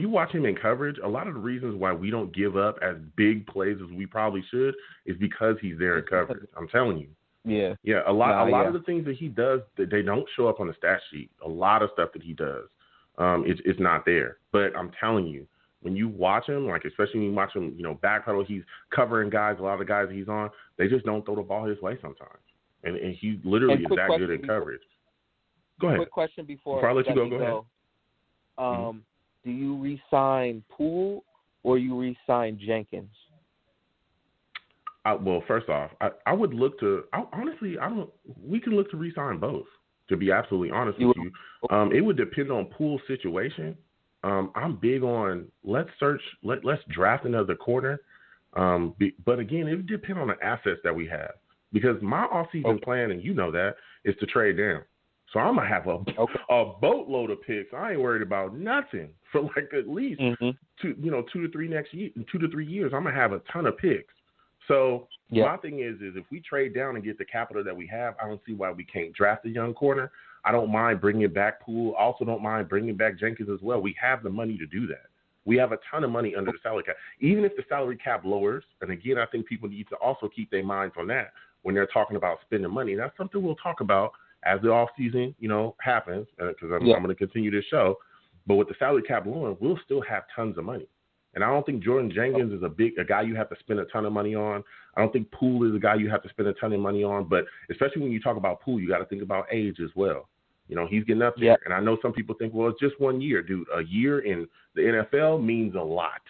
S2: watch him in coverage, a lot of the reasons why we don't give up as big plays as we probably should is because he's there in coverage. I'm telling you.
S7: Yeah.
S2: Yeah, a lot of the things that he does, they don't show up on the stat sheet. A lot of stuff that he does, it's not there. But I'm telling you, when you watch him, like, especially when you watch him, you know, backpedal, he's covering guys. A lot of the guys he's on, they just don't throw the ball his way sometimes. And he literally is that good at coverage. Go ahead.
S7: Quick question before
S2: I let you go.
S7: ahead. Do you re-sign Poole or you re-sign Jenkins?
S2: Well, first off, I would look to we can look to re-sign both, to be absolutely honest with you. It would depend on Poole's situation. I'm big on let's draft another corner. But again, it would depend on the assets that we have. because my off-season plan, and you know that, is to trade down. So I'm gonna have a boatload of picks. I ain't worried about nothing for like at least 2 to 3 years. I'm gonna have a ton of picks. So my thing is if we trade down and get the capital that we have, I don't see why we can't draft a young corner. I don't mind bringing back Poole. I also don't mind bringing back Jenkins as well. We have the money to do that. We have a ton of money under the salary cap. Even if the salary cap lowers, and again, I think people need to also keep their minds on that when they're talking about spending money. That's something we'll talk about as the offseason, happens, because I'm going to continue this show. But with the salary cap lowering, we'll still have tons of money. And I don't think Jordan Jenkins is a guy you have to spend a ton of money on. I don't think Poole is a guy you have to spend a ton of money on. But especially when you talk about Poole, you got to think about age as well. He's getting up there. Yeah. And I know some people think, well, it's just 1 year. Dude, a year in the NFL means a lot.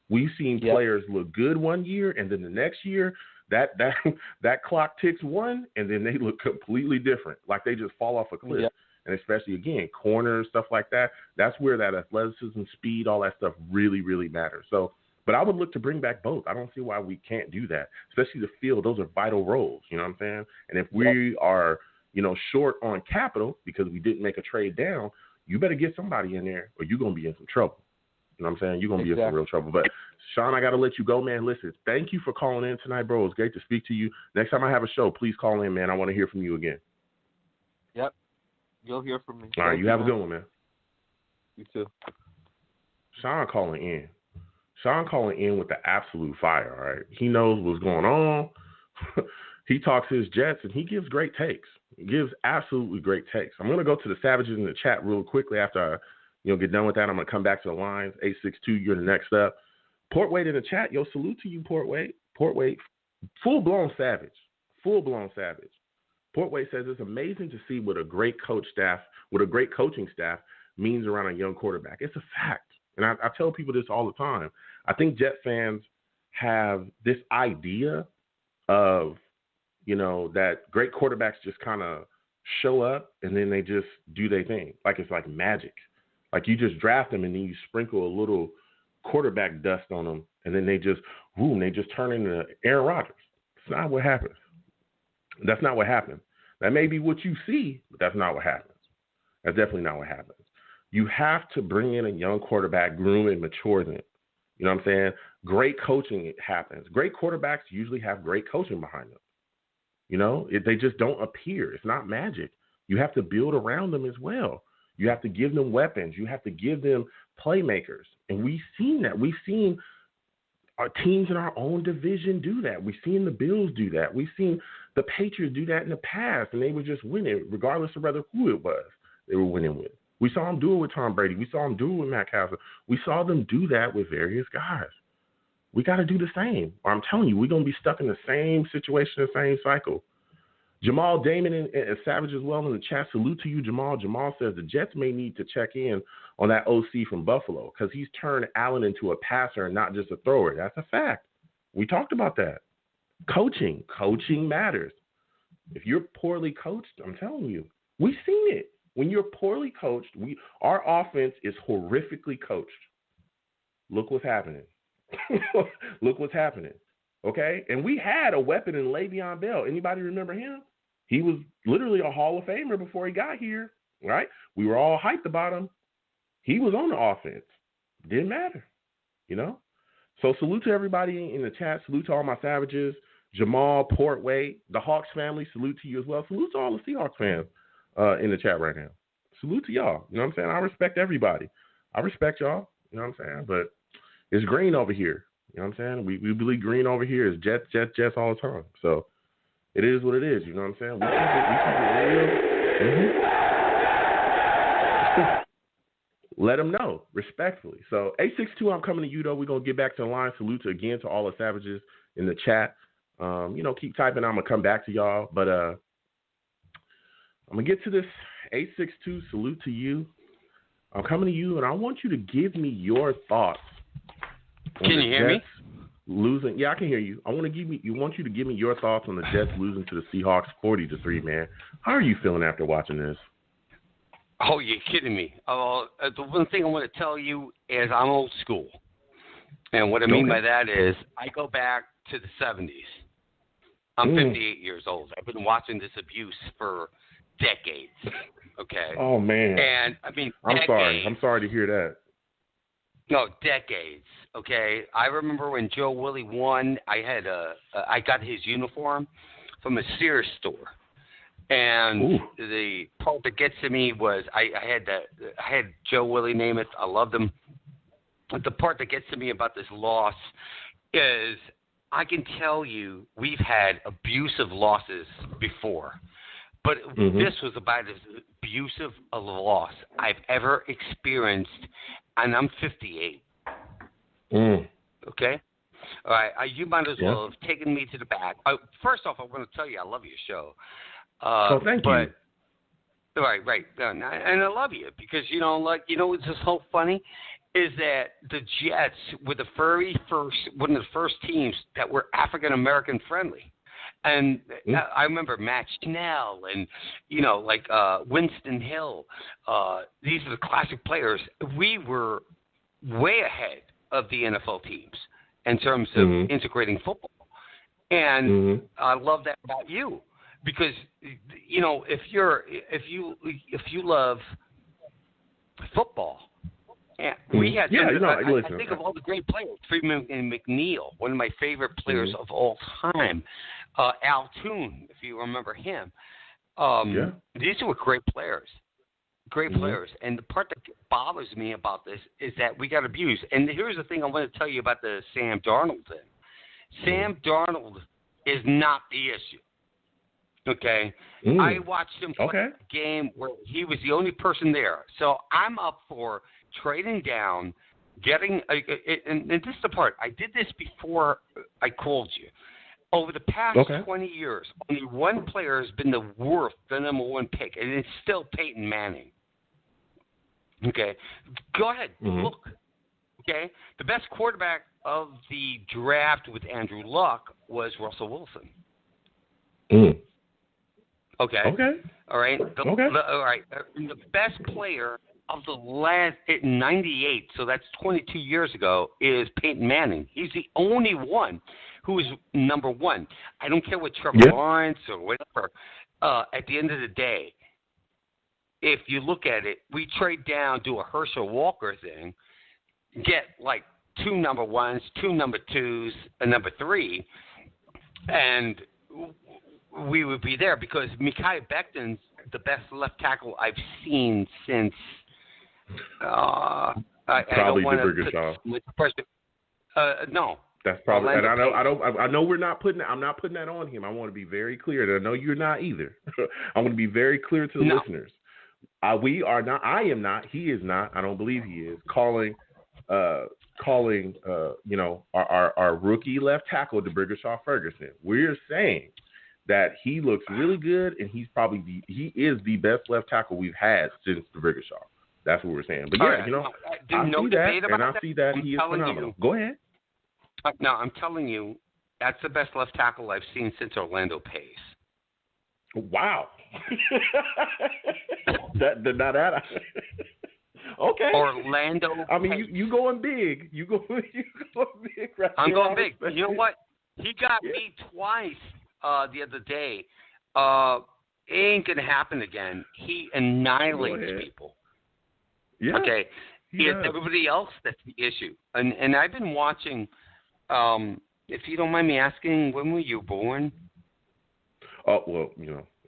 S2: We've seen players look good 1 year, and then the next year, that clock ticks one, and then they look completely different. Like they just fall off a cliff. Yep. And especially, again, corners, stuff like that. That's where that athleticism, speed, all that stuff really, really matters. So, but I would look to bring back both. I don't see why we can't do that, especially the field. Those are vital roles. You know what I'm saying? And if we are, short on capital because we didn't make a trade down, you better get somebody in there or you're going to be in some trouble. You know what I'm saying? You're going to be in some real trouble. But, Sean, I got to let you go, man. Listen, thank you for calling in tonight, bro. It was great to speak to you. Next time I have a show, please call in, man. I want to hear from you again.
S7: Yep. You'll hear from me.
S2: All right. You have a good one, man.
S7: You too.
S2: Sean calling in with the absolute fire, all right? He knows what's going on. He talks his Jets, and he gives great takes. He gives absolutely great takes. I'm going to go to the Savages in the chat real quickly after I get done with that. I'm going to come back to the lines. 862, you're the next up. Portway in the chat. Yo, salute to you, Portway. Portway, full-blown Savage. Full-blown Savage. Portway says it's amazing to see what a great coaching staff means around a young quarterback. It's a fact. And I tell people this all the time. I think Jet fans have this idea of, that great quarterbacks just kind of show up and then they just do their thing. Like it's like magic. Like you just draft them and then you sprinkle a little quarterback dust on them and then they just turn into Aaron Rodgers. It's not what happens. That's not what happens. That may be what you see, but that's not what happens. That's definitely not what happens. You have to bring in a young quarterback, groom and mature them. You know what I'm saying? Great coaching happens. Great quarterbacks usually have great coaching behind them. They just don't appear. It's not magic. You have to build around them as well. You have to give them weapons. You have to give them playmakers. And we've seen that. We've seen our teams in our own division do that. We've seen the Bills do that. We've seen the Patriots do that in the past, and they were just winning, regardless of who it was they were winning with. We saw them do it with Tom Brady. We saw them do it with Matt Castle. We saw them do that with various guys. We got to do the same. Or I'm telling you, we're going to be stuck in the same situation, the same cycle. Jamal Damon and Savage as well in the chat. Salute to you, Jamal. Jamal says the Jets may need to check in on that OC from Buffalo because he's turned Allen into a passer and not just a thrower. That's a fact. We talked about that. Coaching matters. If you're poorly coached, I'm telling you, we've seen it. When you're poorly coached, our offense is horrifically coached. Look what's happening. Look what's happening. Okay? And we had a weapon in Le'Veon Bell. Anybody remember him? He was literally a Hall of Famer before he got here, right? We were all hyped about him. He was on the offense. Didn't matter, So salute to everybody in the chat. Salute to all my Savages. Jamal, Portway, the Hawks family, salute to you as well. Salute to all the Seahawks fans in the chat right now. Salute to y'all. You know what I'm saying? I respect everybody. I respect y'all. You know what I'm saying? But it's green over here. You know what I'm saying? We believe green over here is Jets all the time. So it is what it is. You know what I'm saying? We keep it real. Let them know respectfully. So 862, I'm coming to you though. We're gonna get back to the line. Salute again to all the Savages in the chat. Keep typing. I'm gonna come back to y'all, but I'm gonna get to this 862. Salute to you. I'm coming to you, and I want you to give me your thoughts.
S8: Can you hear me?
S2: Losing, yeah, I can hear you. I want you to give me your thoughts on the Jets losing to the Seahawks 40-3, man. How are you feeling after watching this?
S8: Oh, you're kidding me. The one thing I want to tell you is I'm old school. And what I mean by that is I go back to the 70s. I'm 58 years old. I've been watching this abuse for decades. Okay.
S2: Oh man.
S8: And I mean,
S2: I'm
S8: decades.
S2: sorry. I'm sorry to hear that.
S8: No, decades. Okay. I remember when Joe Willie won. I got his uniform from a Sears store, and the part that gets to me was I had Joe Willie name it. I loved him. But the part that gets to me about this loss is I can tell you we've had abusive losses before, but this was about as abusive a loss I've ever experienced, and I'm 58. Okay? All right. You might as well have taken me to the back. First off, I want to tell you I love your show.
S2: Thank you.
S8: Right. And I love you because, what's just so funny is that the Jets were one of the first teams that were African-American friendly. And I remember Matt Schnell and, Winston Hill. These are the classic players. We were way ahead of the NFL teams in terms of integrating football. And I love that about you because, if you love football, we had I think of all the great players, Freeman and McNeil, one of my favorite players of all time. Al Toon, if you remember him. These were great players. And the part that bothers me about this is that we got abused. And here's the thing I want to tell you about the Sam Darnold thing. Sam Darnold is not the issue. Okay? I watched him play a game where he was the only person there. So I'm up for trading down, getting and this is the part. I did this before I called you. Over the past 20 years, only one player has been worth the number one pick, and it's still Peyton Manning. Okay? Go ahead. Look. Okay? The best quarterback of the draft with Andrew Luck was Russell Wilson. Okay? All right? All right. The best player of the last 98, so that's 22 years ago, is Peyton Manning. He's the only one who is number one. I don't care what Trevor Lawrence or whatever. At the end of the day, if you look at it, we trade down, do a Herschel Walker thing, get like 2 number ones, 2 number twos, a number 3, and we would be there because Mekhi Becton's the best left tackle I've seen since
S2: probably D'Brickashaw.
S8: No.
S2: That's probably, and I know I'm not putting that on him. I want to be very clear, and I know you're not either. I want to be very clear to the listeners. We are not. I am not. He is not. I don't believe he is calling. Our rookie left tackle D'Brickashaw Ferguson. We're saying that he looks really good, and he is the best left tackle we've had since D'Brickashaw. That's what we're saying. But I see that he is phenomenal. Go ahead.
S8: No, I'm telling you, that's the best left tackle I've seen since Orlando Pace.
S2: Wow. Okay.
S8: Orlando.
S2: I mean, you going big. You going big. Right?
S8: I'm going big. You know what? He got me twice the other day. It ain't gonna happen again. He annihilates people.
S2: Yeah.
S8: Okay. It's everybody else that's the issue. And I've been watching. If you don't mind me asking, when were you born?
S2: Oh well,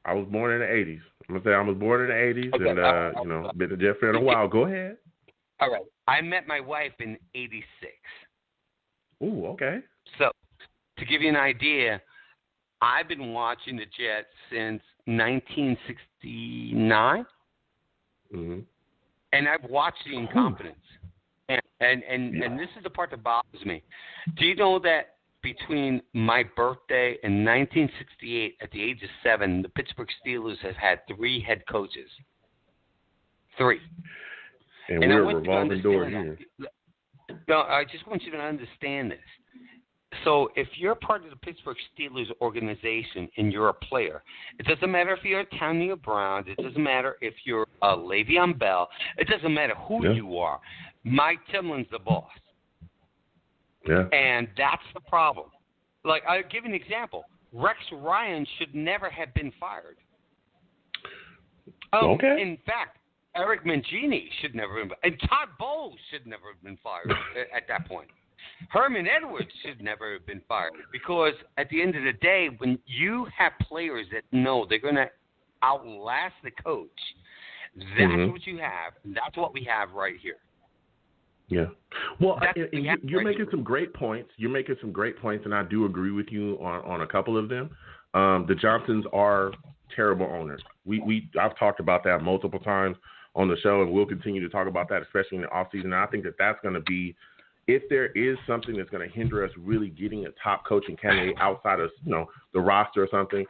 S2: I was born in the '80s. I'm gonna say I was born in the '80s, and been a Jet fan a while. Go ahead.
S8: All right. I met my wife in '86.
S2: Ooh, okay.
S8: So, to give you an idea, I've been watching the Jets since 1969, and I've watched the incompetence. And this is the part that bothers me. Do you know that between my birthday and 1968, at the age of 7, the Pittsburgh Steelers have had 3 head coaches? 3.
S2: And we're a revolving door here.
S8: No, I just want you to understand this. So if you're part of the Pittsburgh Steelers organization and you're a player, it doesn't matter if you're a Tony Brown. It doesn't matter if you're a Le'Veon Bell. It doesn't matter who you are. Mike Timlin's the boss.
S2: Yeah.
S8: And that's the problem. Like, I'll give you an example. Rex Ryan should never have been fired.
S2: Okay.
S8: In fact, Eric Mangini should never have been, and Todd Bowles should never have been fired at that point. Herman Edwards should never have been fired, because at the end of the day, when you have players that know they're going to outlast the coach, that's what you have, and that's what we have right here.
S2: Yeah. Well, you're
S8: right
S2: making some great points. You're making some great points, and I do agree with you on a couple of them. The Johnsons are terrible owners. I've talked about that multiple times on the show, and we'll continue to talk about that, especially in the offseason. And I think that that's going to be, if there is something that's going to hinder us really getting a top coaching candidate outside of the roster or something,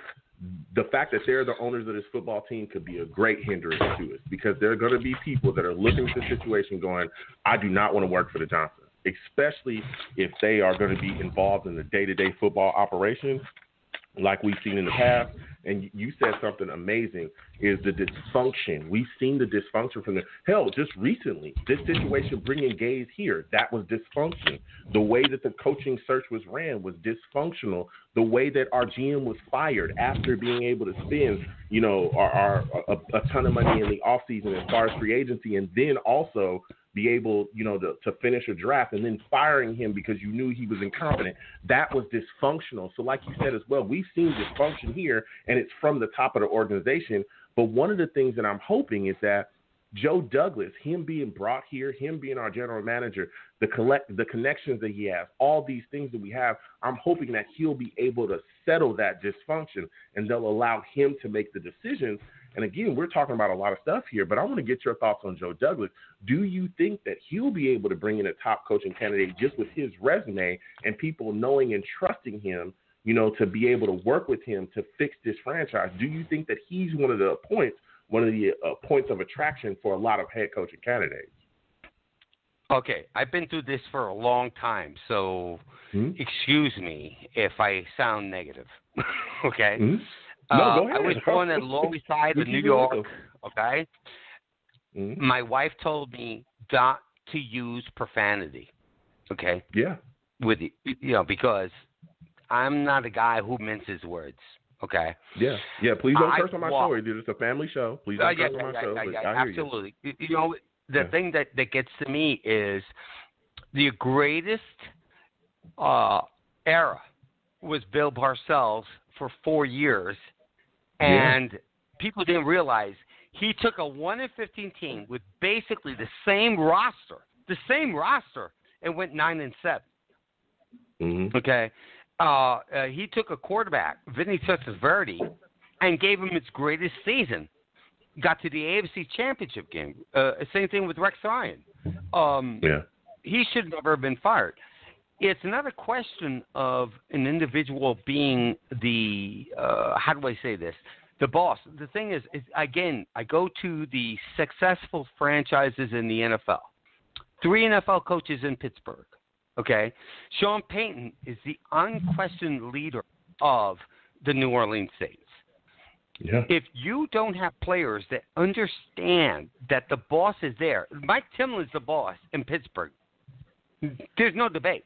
S2: the fact that they're the owners of this football team could be a great hindrance to us, because there are going to be people that are looking at the situation going, I do not want to work for the Johnsons, especially if they are going to be involved in the day-to-day football operations like we've seen in the past. And you said something amazing, is the dysfunction. We've seen the dysfunction from just recently, this situation bringing Gaze here, that was dysfunction. The way that the coaching search was ran was dysfunctional. The way that our GM was fired after being able to spend, a ton of money in the offseason as far as free agency, and then also be able, to finish a draft, and then firing him because you knew he was incompetent. That was dysfunctional. So like you said as well, we've seen dysfunction here, and it's from the top of the organization. But one of the things that I'm hoping is that Joe Douglas, him being brought here, him being our general manager, the connections that he has, all these things that we have, I'm hoping that he'll be able to settle that dysfunction, and they'll allow him to make the decisions. And again, we're talking about a lot of stuff here, but I want to get your thoughts on Joe Douglas. Do you think that he'll be able to bring in a top coaching candidate just with his resume and people knowing and trusting him, to be able to work with him to fix this franchise? Do you think that he's one of the points of attraction for a lot of head coaching candidates?
S8: Okay, I've been through this for a long time, so excuse me if I sound negative. Okay?
S2: No, go ahead.
S8: I was born at Lower East Side of New York, okay? My wife told me not to use profanity, okay?
S2: Yeah.
S8: With because I'm not a guy who minces words, okay?
S2: Yeah. Please don't curse on my show. It's a family show. Please don't curse on my show.
S8: Absolutely. The thing that gets to me is the greatest era was Bill Parcells for 4 years, and people didn't realize he took a 1-15 team with basically the same roster, and went 9-7. Okay, he took a quarterback, Vinny Testaverde, and gave him its greatest season. Got to the AFC Championship game. Same thing with Rex Ryan. He should never have been fired. It's not a question of an individual being the how do I say this? The boss. The thing is, again, I go to the successful franchises in the NFL. 3 NFL coaches in Pittsburgh. Okay, Sean Payton is the unquestioned leader of the New Orleans Saints.
S2: Yeah.
S8: If you don't have players that understand that the boss is there, Mike Tomlin's the boss in Pittsburgh. There's no debate.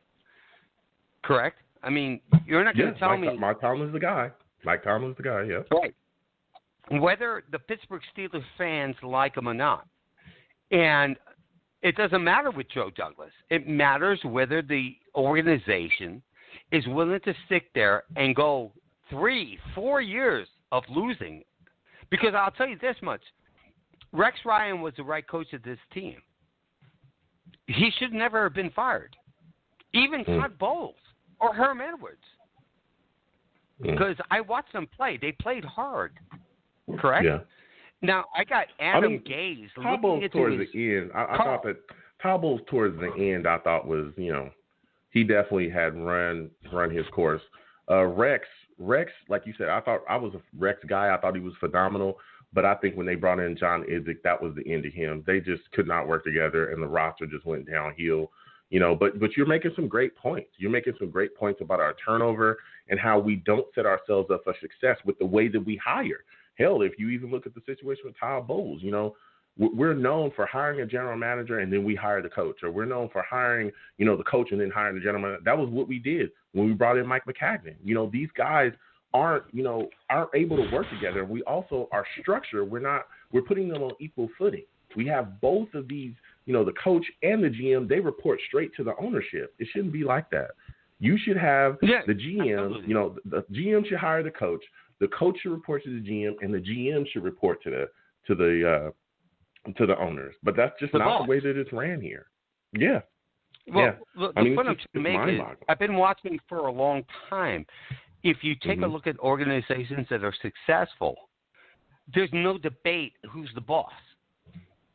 S8: Correct? I mean, you're not going to tell me.
S2: Mike Tomlin's the guy. Yeah.
S8: Right. Whether the Pittsburgh Steelers fans like him or not. And it doesn't matter with Joe Douglas. It matters whether the organization is willing to stick there and go 3-4 years of losing. Because I'll tell you this much. Rex Ryan was the right coach of this team. He should never have been fired. Even Todd Bowles or Herm Edwards. Because I watched them play. They played hard. Correct?
S2: Yeah.
S8: Now, I got Adam Gaze.
S2: Todd Bowles towards the end. I thought that Todd Bowles towards the end, I thought was, he definitely had run his course. Rex, like you said, I was a Rex guy. I thought he was phenomenal. But I think when they brought in John Idzik, that was the end of him. They just could not work together, and the roster just went downhill. But you're making some great points. You're making some great points about our turnover and how we don't set ourselves up for success with the way that we hire. Hell, if you even look at the situation with Todd Bowles, we're known for hiring a general manager and then we hire the coach, or we're known for hiring, the coach and then hiring the general manager. That was what we did when we brought in Mike McCagnon. These guys aren't able to work together. We also, our structure, we're putting them on equal footing. We have both of these, the coach and the GM, they report straight to the ownership. It shouldn't be like that. You should have the GM, absolutely. The GM should hire the coach should report to the GM, and the GM should report to the owners. But that's just not the way that it's ran here. Yeah.
S8: Well, the point I'm trying to make is, I've been watching for a long time. If you take a look at organizations that are successful, there's no debate who's the boss.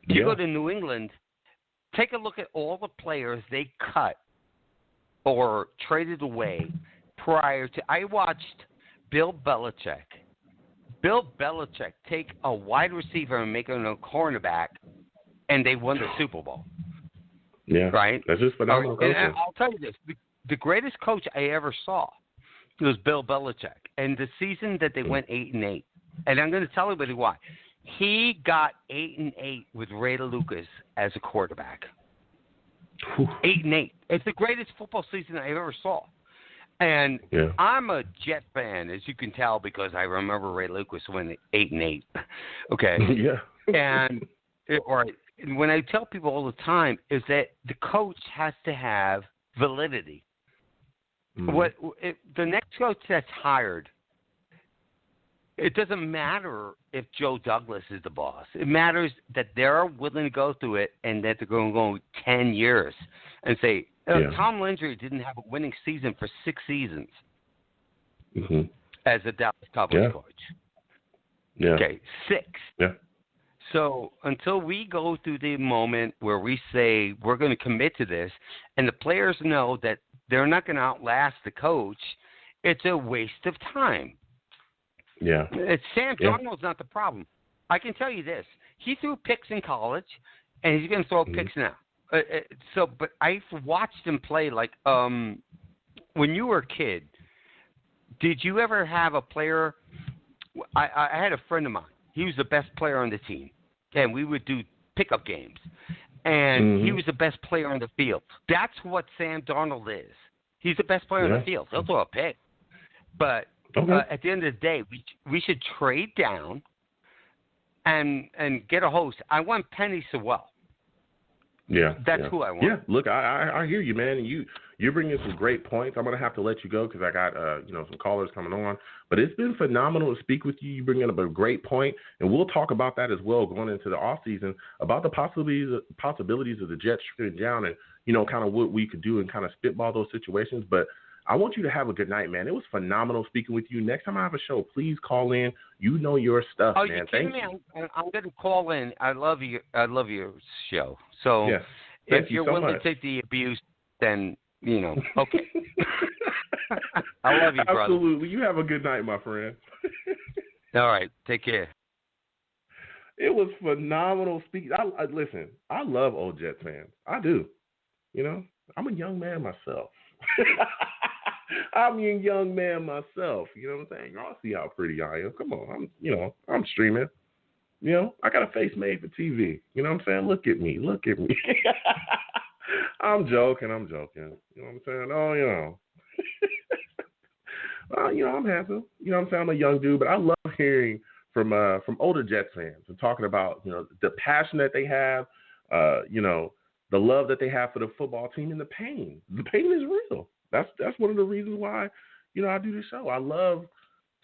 S8: You go to New England, take a look at all the players they cut or traded away prior to. I watched Bill Belichick take a wide receiver and make him a cornerback, and they won the Super Bowl.
S2: Yeah,
S8: right.
S2: That's just phenomenal.
S8: And I'll tell you this: the greatest coach I ever saw was Bill Belichick, and the season that they went 8-8. And I'm going to tell everybody why. He got 8-8 with Ray Lucas as a quarterback. 8-8. It's the greatest football season I ever saw. And I'm a Jet fan, as you can tell, because I remember Ray Lucas winning 8-8. Okay. And when I tell people all the time is that the coach has to have validity. The next coach that's hired, it doesn't matter if Joe Douglas is the boss. It matters that they're willing to go through it and that they're going to go 10 years and say, Tom Landry didn't have a winning season for 6 seasons as a Dallas Cowboys coach.
S2: Yeah.
S8: Okay, 6.
S2: Yeah.
S8: So until we go through the moment where we say we're going to commit to this and the players know that they're not going to outlast the coach, it's a waste of time.
S2: Yeah.
S8: Sam Darnold's not the problem. I can tell you this. He threw picks in college, and he's going to throw picks now. But I've watched him play like when you were a kid, did you ever have a player? I had a friend of mine. He was the best player on the team, and we would do pickup games. And he was the best player on the field. That's what Sam Darnold is. He's the best player on the field. He'll throw a pick. But at the end of the day, we should trade down and get a host. I want Penny Sewell.
S2: Yeah,
S8: that's who I want.
S2: Yeah, look, I hear you, man. And you're bringing some great points. I'm gonna have to let you go because I got some callers coming on. But it's been phenomenal to speak with you. You bring up a great point, and we'll talk about that as well going into the off season about the possibilities of the Jets shooting down and kind of what we could do and kind of spitball those situations. But I want you to have a good night, man. It was phenomenal speaking with you. Next time I have a show, please call in. You know your stuff, man. Thank you.
S8: I'm going to call in. I love you. I love your show. So if you're willing to take the abuse, then okay. I love you, brother.
S2: Absolutely. You have a good night, my friend.
S8: All right. Take care.
S2: It was phenomenal speaking. Listen, I love old Jets fans. I do. I'm a young man myself. I'm a young man myself. You know what I'm saying? Y'all see how pretty I am. Come on. I'm streaming. I got a face made for TV. You know what I'm saying? Look at me. I'm joking. You know what I'm saying? Oh, well, I'm happy. You know what I'm saying? I'm a young dude, but I love hearing from older Jets fans and talking about, the passion that they have, the love that they have for the football team and the pain. The pain is real. That's one of the reasons why, I do this show. I love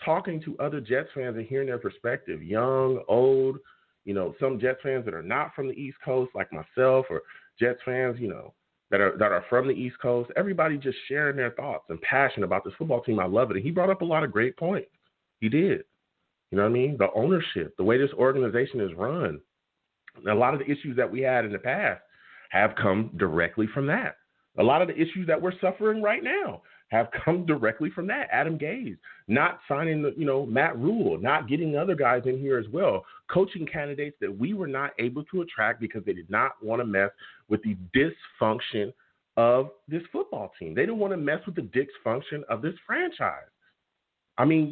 S2: talking to other Jets fans and hearing their perspective, young, old, some Jets fans that are not from the East Coast like myself, or Jets fans, that are from the East Coast. Everybody just sharing their thoughts and passion about this football team. I love it. And he brought up a lot of great points. He did. You know what I mean? The ownership, the way this organization is run. A lot of the issues that we had in the past have come directly from that. A lot of the issues that we're suffering right now have come directly from that. Adam Gase not signing Matt Rule, not getting other guys in here as well, coaching candidates that we were not able to attract because they did not want to mess with the dysfunction of this football team. They didn't want to mess with the dysfunction of this franchise. I mean,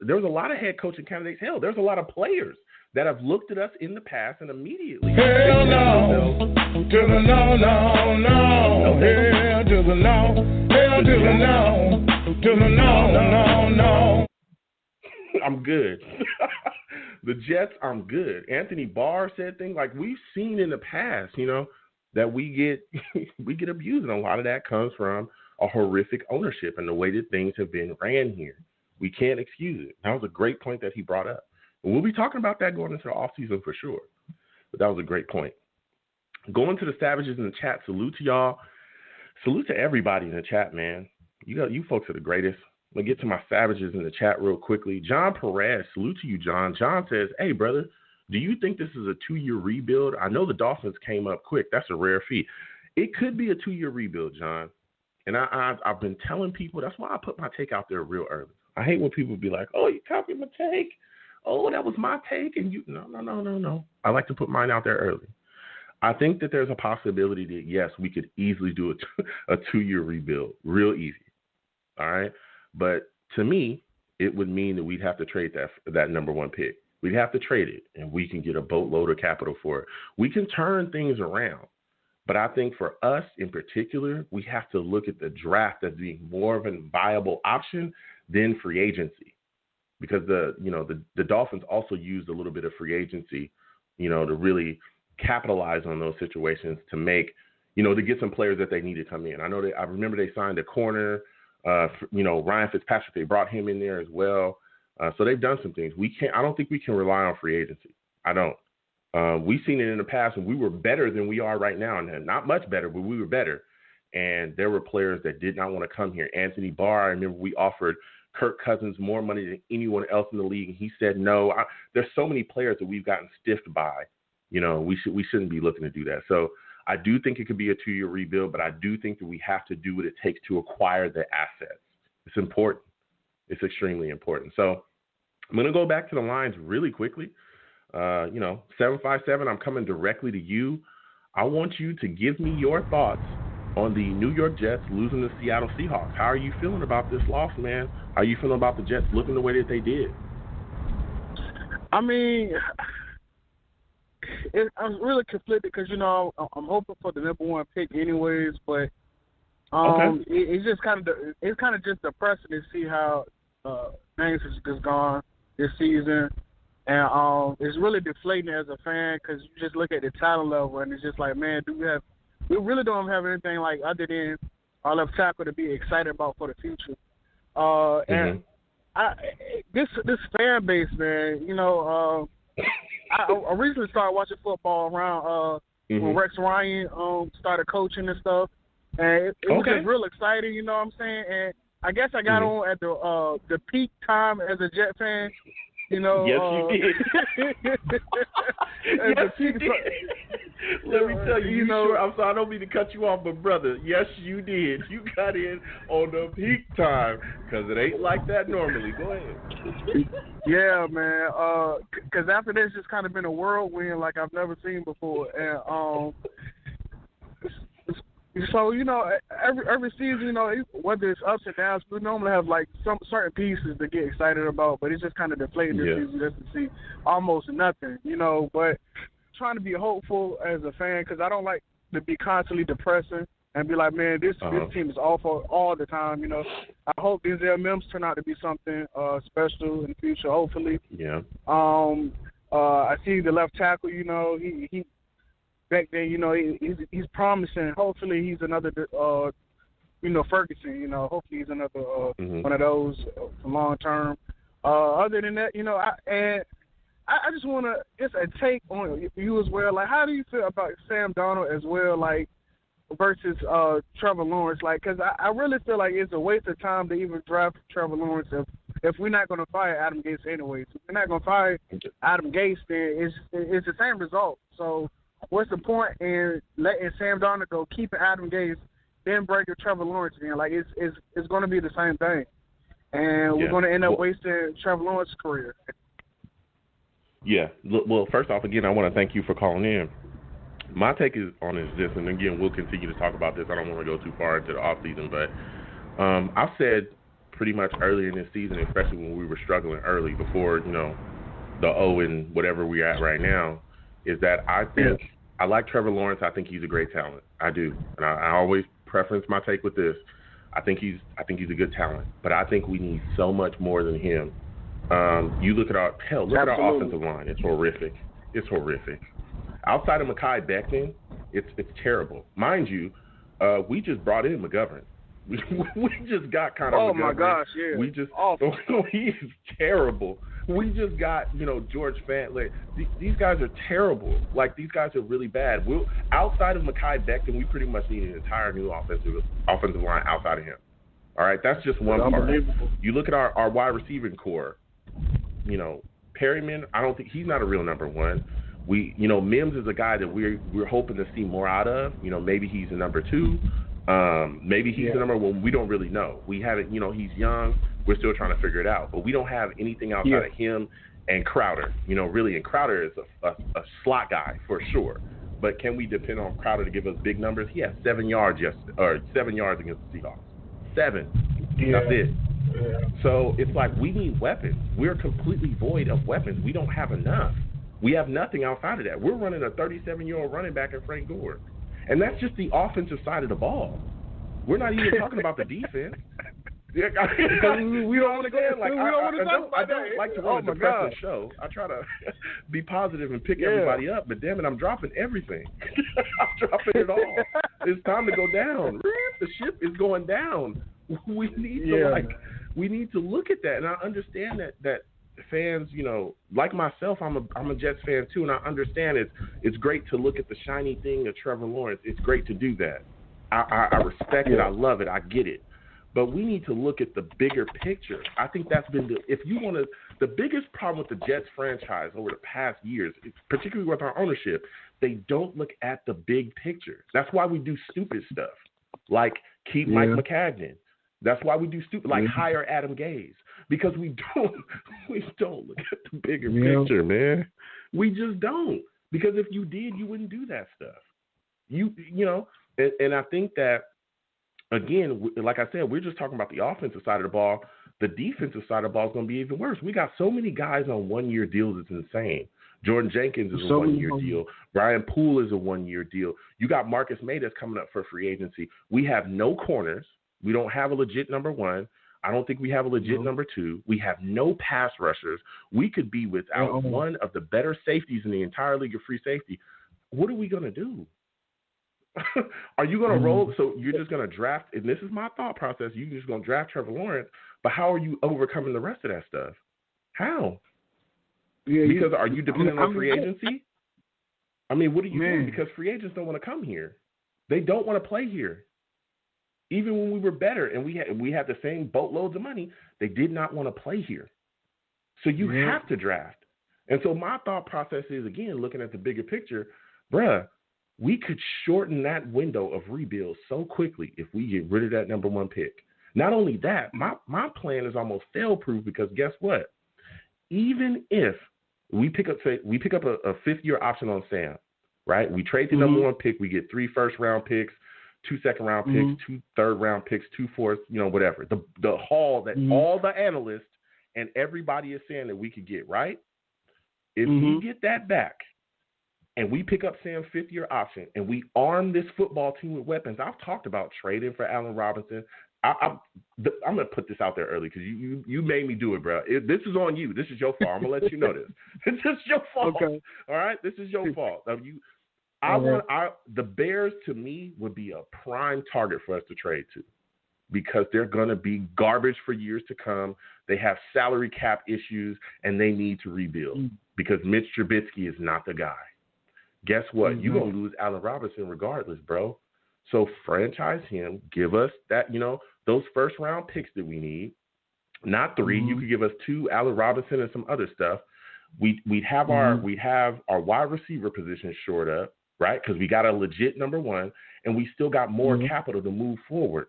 S2: there was a lot of head coaching candidates. Hell, there's a lot of players that have looked at us in the past and immediately.
S4: Hell no, to the no, no, no. Hell to the no, hell to the no, to the no, no, no.
S2: I'm good. The Jets, I'm good. Anthony Barr said things like we've seen in the past, that we get abused, and a lot of that comes from a horrific ownership and the way that things have been ran here. We can't excuse it. That was a great point that he brought up. And we'll be talking about that going into the offseason for sure. But that was a great point. Going to the Savages in the chat, salute to y'all. Salute to everybody in the chat, man. You folks are the greatest. I'm going to get to my Savages in the chat real quickly. John Perez, salute to you, John. John says, hey, brother, do you think this is a 2-year rebuild? I know the Dolphins came up quick. That's a rare feat. It could be a 2-year rebuild, John. And I've been telling people, that's why I put my take out there real early. I hate when people be like, oh, you copied my take. Oh, that was my take. And no. I like to put mine out there early. I think that there's a possibility that, yes, we could easily do a 2-year rebuild. Real easy. All right? But to me, it would mean that we'd have to trade that number 1 pick. We'd have to trade it, and we can get a boatload of capital for it. We can turn things around. But I think for us in particular, we have to look at the draft as being more of a viable option than free agency. Because the Dolphins also used a little bit of free agency, to really capitalize on those situations to make, to get some players that they need to come in. I remember they signed a corner, Ryan Fitzpatrick, they brought him in there as well. So they've done some things. I don't think we can rely on free agency. I don't. We've seen it in the past when we were better than we are right now, and not much better, but we were better. And there were players that did not want to come here. Anthony Barr, I remember we offered Kirk Cousins more money than anyone else in the league, and he said no. There's so many players that we've gotten stiffed by. We shouldn't be looking to do that. So I do think it could be a 2-year rebuild, but I do think that we have to do what it takes to acquire the assets. It's important. It's extremely important. So I'm going to go back to the lines really quickly. 757, I'm coming directly to you. I want you to give me your thoughts on the New York Jets losing to Seattle Seahawks. How are you feeling about this loss, man? How are you feeling about the Jets looking the way that they did?
S9: I mean, I'm really conflicted because, I'm hoping for the number 1 pick anyways, but it's just kind of just depressing to see how things has just gone this season. And it's really deflating as a fan because you just look at the talent level and it's just like, man, we really don't have anything like other than our left tackle to be excited about for the future. And this fan base, man, I recently started watching football around when Rex Ryan started coaching and stuff, and it was just real exciting, you know what I'm saying? And I guess I got on at the peak time as a Jet fan.
S2: Yes, you did. Yes, you did. Let me tell you, I'm sorry, I don't mean to cut you off, but brother, yes, you did. You got in on the peak time because it ain't like that normally. Go ahead.
S9: Yeah, man. Because after this, it's kind of been a whirlwind like I've never seen before, and so every season, whether it's ups and downs, we normally have like some certain pieces to get excited about, but it's just kind of deflating this season just to see almost nothing, But trying to be hopeful as a fan because I don't like to be constantly depressing and be like, man, this team is awful all the time. I hope Denzel Mims turn out to be something special in the future, hopefully.
S2: Yeah.
S9: I see the left tackle. He back there, he's promising. Hopefully, he's another, Ferguson. Hopefully, he's another one of those for long term. Other than that, I just want to just a take on you as well. Like, how do you feel about Sam Darnold as well? Like versus Trevor Lawrence. Like, because I really feel like it's a waste of time to even draft Trevor Lawrence if we're not going to fire Adam Gase anyways. If we're not going to fire Adam Gase, then it's the same result. So what's the point in letting Sam Darnold go, keeping Adam Gase, then breaking Trevor Lawrence in? Like, it's going to be the same thing. And we're going to end up wasting Trevor Lawrence's career.
S2: Yeah. Well, first off, again, I want to thank you for calling in. My take on this, and again, we'll continue to talk about this. I don't want to go too far into the offseason, but I've said pretty much earlier in this season, especially when we were struggling early before, the O and whatever we're at right now, is that I think I like Trevor Lawrence. I think he's a great talent. I do. And I always preference my take with this. I think he's a good talent, but I think we need so much more than him You look at our
S9: Absolutely.
S2: offensive line. It's horrific. It's horrific. Outside of Mekhi Becton, it's terrible. Mind you, we just brought in McGovern. We just got kind of.
S9: Oh
S2: McGovern.
S9: my gosh, yeah.
S2: We just.
S9: Awful.
S2: He is terrible. We just got George Fant. Like, these guys are terrible. Like, these guys are really bad. Outside of Mekhi Becton, we pretty much need an entire new offensive line outside of him. All right, that's just one part. You look at our wide receiving core. Perryman, I don't think he's not a real number one. Mims is a guy that we're hoping to see more out of. Maybe he's a number two. Maybe he's the number one. We don't really know. We haven't. He's young. We're still trying to figure it out. But we don't have anything outside of him and Crowder. Really, and Crowder is a slot guy for sure. But can we depend on Crowder to give us big numbers? He had 7 yards against the Seahawks. 7.
S9: Yeah.
S2: That's it.
S9: Yeah.
S2: So it's like we need weapons. We're completely void of weapons. We don't have enough. We have nothing outside of that. We're running a 37-year-old running back in Frank Gore. And that's just the offensive side of the ball. We're not even talking about the defense.
S9: We don't want to go.
S2: I don't like to run a depressing show. I try to be positive and pick everybody up, but damn it, I'm dropping everything. I'm dropping it all. It's time to go down. The ship is going down. We need to look at that, and I understand that fans, like myself, I'm a Jets fan too, and I understand it's great to look at the shiny thing of Trevor Lawrence. It's great to do that. I respect it. I love it. I get it. But we need to look at the bigger picture. I think that's been the biggest problem with the Jets franchise over the past years, particularly with our ownership. They don't look at the big picture. That's why we do stupid stuff, like keep Mike McCagnon. That's why we do stupid, like hire Adam Gase, because we don't look at the bigger picture, man. We just don't. Because if you did, you wouldn't do that stuff. And I think that, again, like I said, we're just talking about the offensive side of the ball. The defensive side of the ball is going to be even worse. We got so many guys on 1-year deals, it's insane. Jordan Jenkins is a 1-year deal. Brian Poole is a 1-year deal. You got Marcus May that's coming up for free agency. We have no corners. We don't have a legit number one. I don't think we have a legit number two. We have no pass rushers. We could be without one of the better safeties in the entire league of free safety. What are we going to do? Are you going to roll? So you're just going to draft, and this is my thought process, you're just going to draft Trevor Lawrence, but how are you overcoming the rest of that stuff? How? Because are you dependent on free agency? I mean, what are you doing? Because free agents don't want to come here. They don't want to play here. Even when we were better and we had the same boatloads of money, they did not want to play here. So you have to draft. And so my thought process is, again, looking at the bigger picture, bruh, we could shorten that window of rebuild so quickly if we get rid of that number one pick. Not only that, my plan is almost fail-proof because guess what? Even if we pick up a fifth-year option on Sam, right? We trade the number one pick, we get 3 first-round picks, 2 second-round picks, 2 third-round picks, 2 fourth, whatever. The haul that all the analysts and everybody is saying that we could get, right? If we get that back and we pick up Sam's 5th-year option and we arm this football team with weapons, I've talked about trading for Allen Robinson. I'm going to put this out there early because you made me do it, bro. This is on you. This is your fault. I'm going to let you know this. This is your fault. Okay. All right? This is your fault. The Bears, to me, would be a prime target for us to trade to because they're going to be garbage for years to come. They have salary cap issues, and they need to rebuild because Mitch Trubisky is not the guy. Guess what? You're going to lose Allen Robinson regardless, bro. So franchise him. Give us that, those first-round picks that we need. Not 3. You could give us 2, Allen Robinson and some other stuff. We'd have our wide receiver position shored up, right? Because we got a legit number one, and we still got more capital to move forward.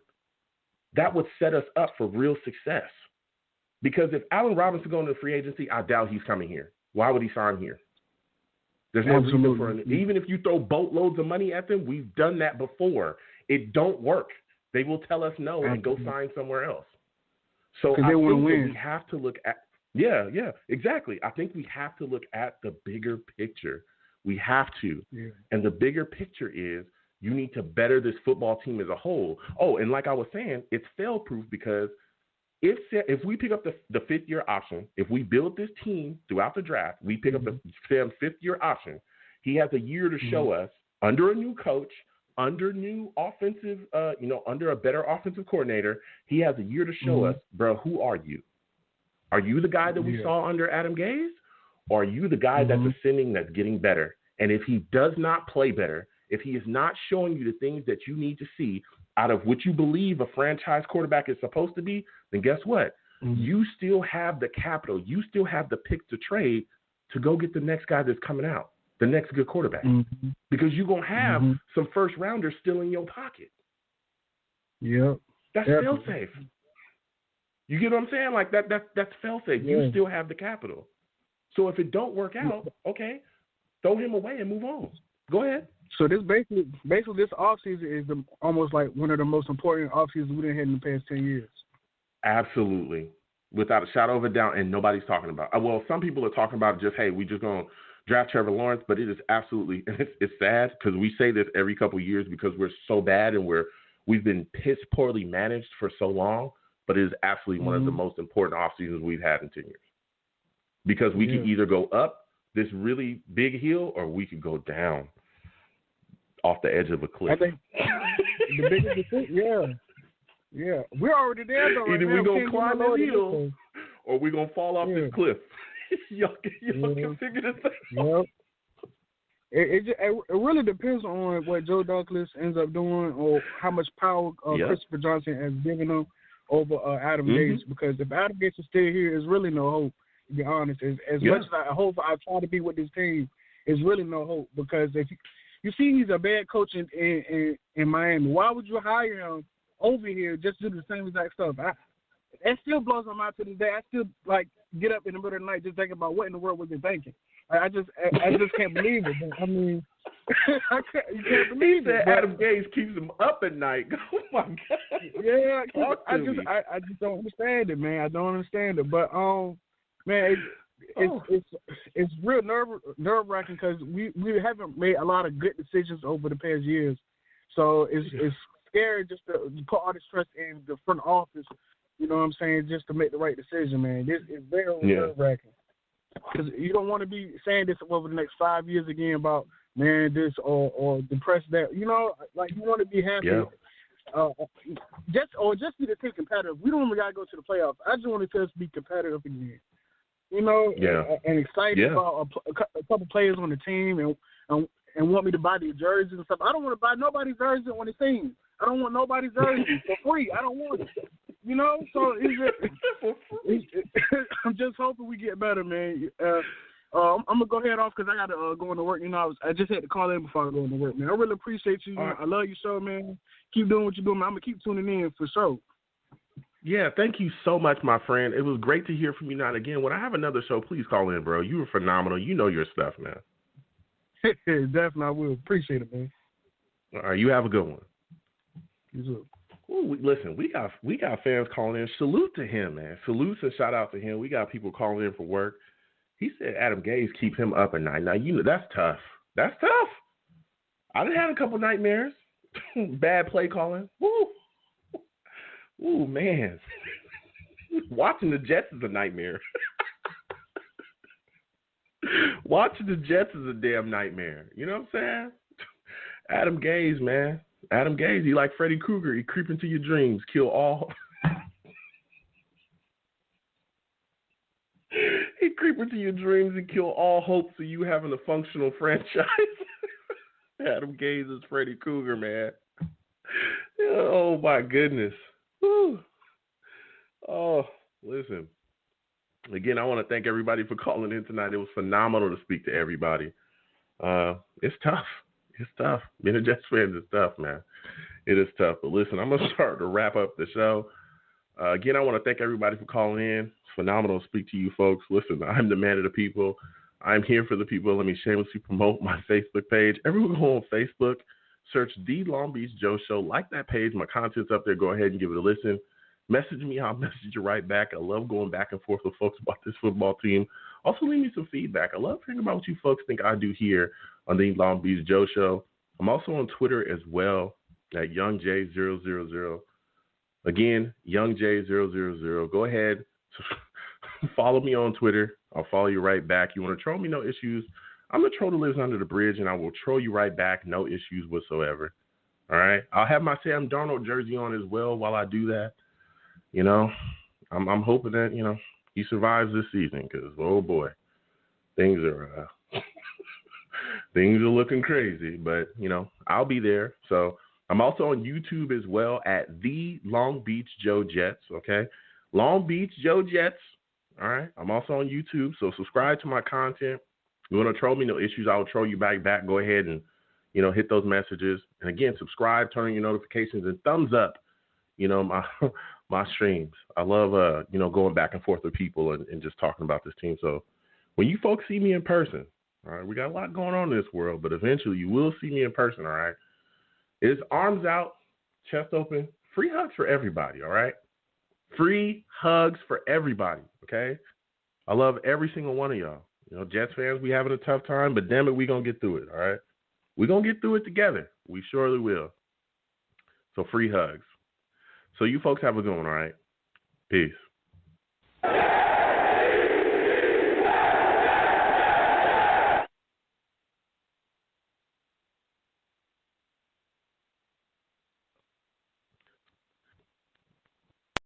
S2: That would set us up for real success. Because if Allen Robinson going to free agency, I doubt he's coming here. Why would he sign here? There's no reason for it. Even if you throw boatloads of money at them, we've done that before. It don't work. They will tell us no and go sign somewhere else. So I think that we have to look at exactly. I think we have to look at the bigger picture. We have to. Yeah. And the bigger picture is you need to better this football team as a whole. Oh, and like I was saying, it's fail-proof because if we pick up the fifth-year option, if we build this team throughout the draft, we pick up the Sam fifth-year option, he has a year to show us under a new coach, under new offensive, under a better offensive coordinator. He has a year to show us, bro, who are you? Are you the guy that we saw under Adam Gase? Or are you the guy that's ascending, that's getting better? And if he does not play better, if he is not showing you the things that you need to see out of what you believe a franchise quarterback is supposed to be, then guess what? You still have the capital. You still have the picks to trade to go get the next guy that's coming out, the next good quarterback. Because you're going to have some first rounders still in your pocket.
S9: Yep.
S2: That's fail-safe. You get what I'm saying? Like that's fail-safe.
S9: Yeah.
S2: You still have the capital. So if it don't work out, okay, throw him away and move on. Go ahead.
S9: So this basically this offseason is almost like one of the most important offseasons we've had in the past 10 years.
S2: Absolutely. Without a shadow of a doubt, and nobody's talking about it. Well, some people are talking about just, hey, we just going to draft Trevor Lawrence, but it is absolutely, and it's sad because we say this every couple of years because we're so bad and we've been piss poorly managed for so long, but it is absolutely one of the most important off seasons we've had in 10 years. Because we can either go up this really big hill or we could go down off the edge of a cliff.
S9: I think the biggest thing, yeah. We're already there though.
S2: Either we're going to climb the hill or we're going to fall off this cliff. y'all can figure this out.
S9: It really depends on what Joe Douglas ends up doing or how much power Christopher Johnson has given him over Adam Gase. Because if Adam Gase is still here, there's really no hope, to be honest. As much as I hope I try to be with this team, there's really no hope. Because if you see he's a bad coach in Miami, why would you hire him over here just to do the same exact stuff? That still blows my mind to this day. I still get up in the middle of the night just thinking about what in the world was he thinking. I just can't believe it. I mean, you can't believe it.
S2: Adam Gase keeps him up at night. Oh my God.
S9: Yeah, I just don't understand it, man. I don't understand it. But man, it's real nerve wracking because we haven't made a lot of good decisions over the past years. So it's scary just to put all the stress in the front office. You know what I'm saying? Just to make the right decision, man. This is very nerve-wracking. Because you don't want to be saying this over the next 5 years again about, man, this or depressed that. You know, like you want to be happy. Just be the team competitive. We don't even got to go to the playoffs. I just want to us be competitive again. You know, and excited about a couple players on the team and want me to buy their jerseys and stuff. I don't want to buy nobody's jersey on the team. I don't want nobody's jersey for free. I don't want it. You know, so I'm just hoping we get better, man. I'm gonna go ahead off because I gotta go into work. You know, I just had to call in before I go into work, man. I really appreciate you. I love your show, man. Keep doing what you're doing, man. I'm gonna keep tuning in for sure.
S2: Yeah, thank you so much, my friend. It was great to hear from you now and again. When I have another show, please call in, bro. You were phenomenal. You know your stuff, man.
S9: Definitely, I will. Appreciate it, man.
S2: All right, you have a good one.
S9: You too.
S2: Ooh, listen, we got fans calling in. Salute to him, man. Salute and shout out to him. We got people calling in for work. He said Adam Gase keep him up at night. Now, you know, that's tough. That's tough. I done had a couple nightmares. Bad play calling. Woo. Ooh, man. Watching the Jets is a nightmare. Watching the Jets is a damn nightmare. You know what I'm saying? Adam Gase, man. Adam Gase, he like Freddy Krueger. He creep into your dreams, kill all. He creep into your dreams and kill all hopes of you having a functional franchise. Adam Gase is Freddy Krueger, man. Oh my goodness. Whew. Oh, listen. Again, I want to thank everybody for calling in tonight. It was phenomenal to speak to everybody. It's tough. It's tough. Being a Jets fan is tough, man. It is tough. But listen, I'm going to start to wrap up the show. Again, I want to thank everybody for calling in. It's phenomenal to speak to you folks. Listen, I'm the man of the people. I'm here for the people. Let me shamelessly promote my Facebook page. Everyone go on Facebook, search The Long Beach Joe Show. Like that page. My content's up there. Go ahead and give it a listen. Message me. I'll message you right back. I love going back and forth with folks about this football team. Also, leave me some feedback. I love hearing about what you folks think I do here on The Long Beach Joe Show. I'm also on Twitter as well at YoungJ000. Again, YoungJ000. Go ahead, follow me on Twitter. I'll follow you right back. You want to troll me? No issues. I'm the troll that lives under the bridge, and I will troll you right back. No issues whatsoever. All right? I'll have my Sam Darnold jersey on as well while I do that. You know, I'm hoping that, you know, he survives this season because, oh, boy, things are things are looking crazy. But, you know, I'll be there. So I'm also on YouTube as well at the Long Beach Joe Jets, okay? Long Beach Joe Jets, all right? I'm also on YouTube, so subscribe to my content. You want to troll me, no issues. I'll troll you back. Go ahead and, you know, hit those messages. And, again, subscribe, turn on your notifications, and thumbs up, you know, my streams. I love, you know, going back and forth with people and just talking about this team. So when you folks see me in person, all right, we got a lot going on in this world, but eventually you will see me in person, all right? It's arms out, chest open, free hugs for everybody, all right? Free hugs for everybody, okay? I love every single one of y'all. You know, Jets fans, we having a tough time, but damn it, we going to get through it, all right? We're going to get through it together. We surely will. So free hugs. So you folks have a good one, all right? Peace.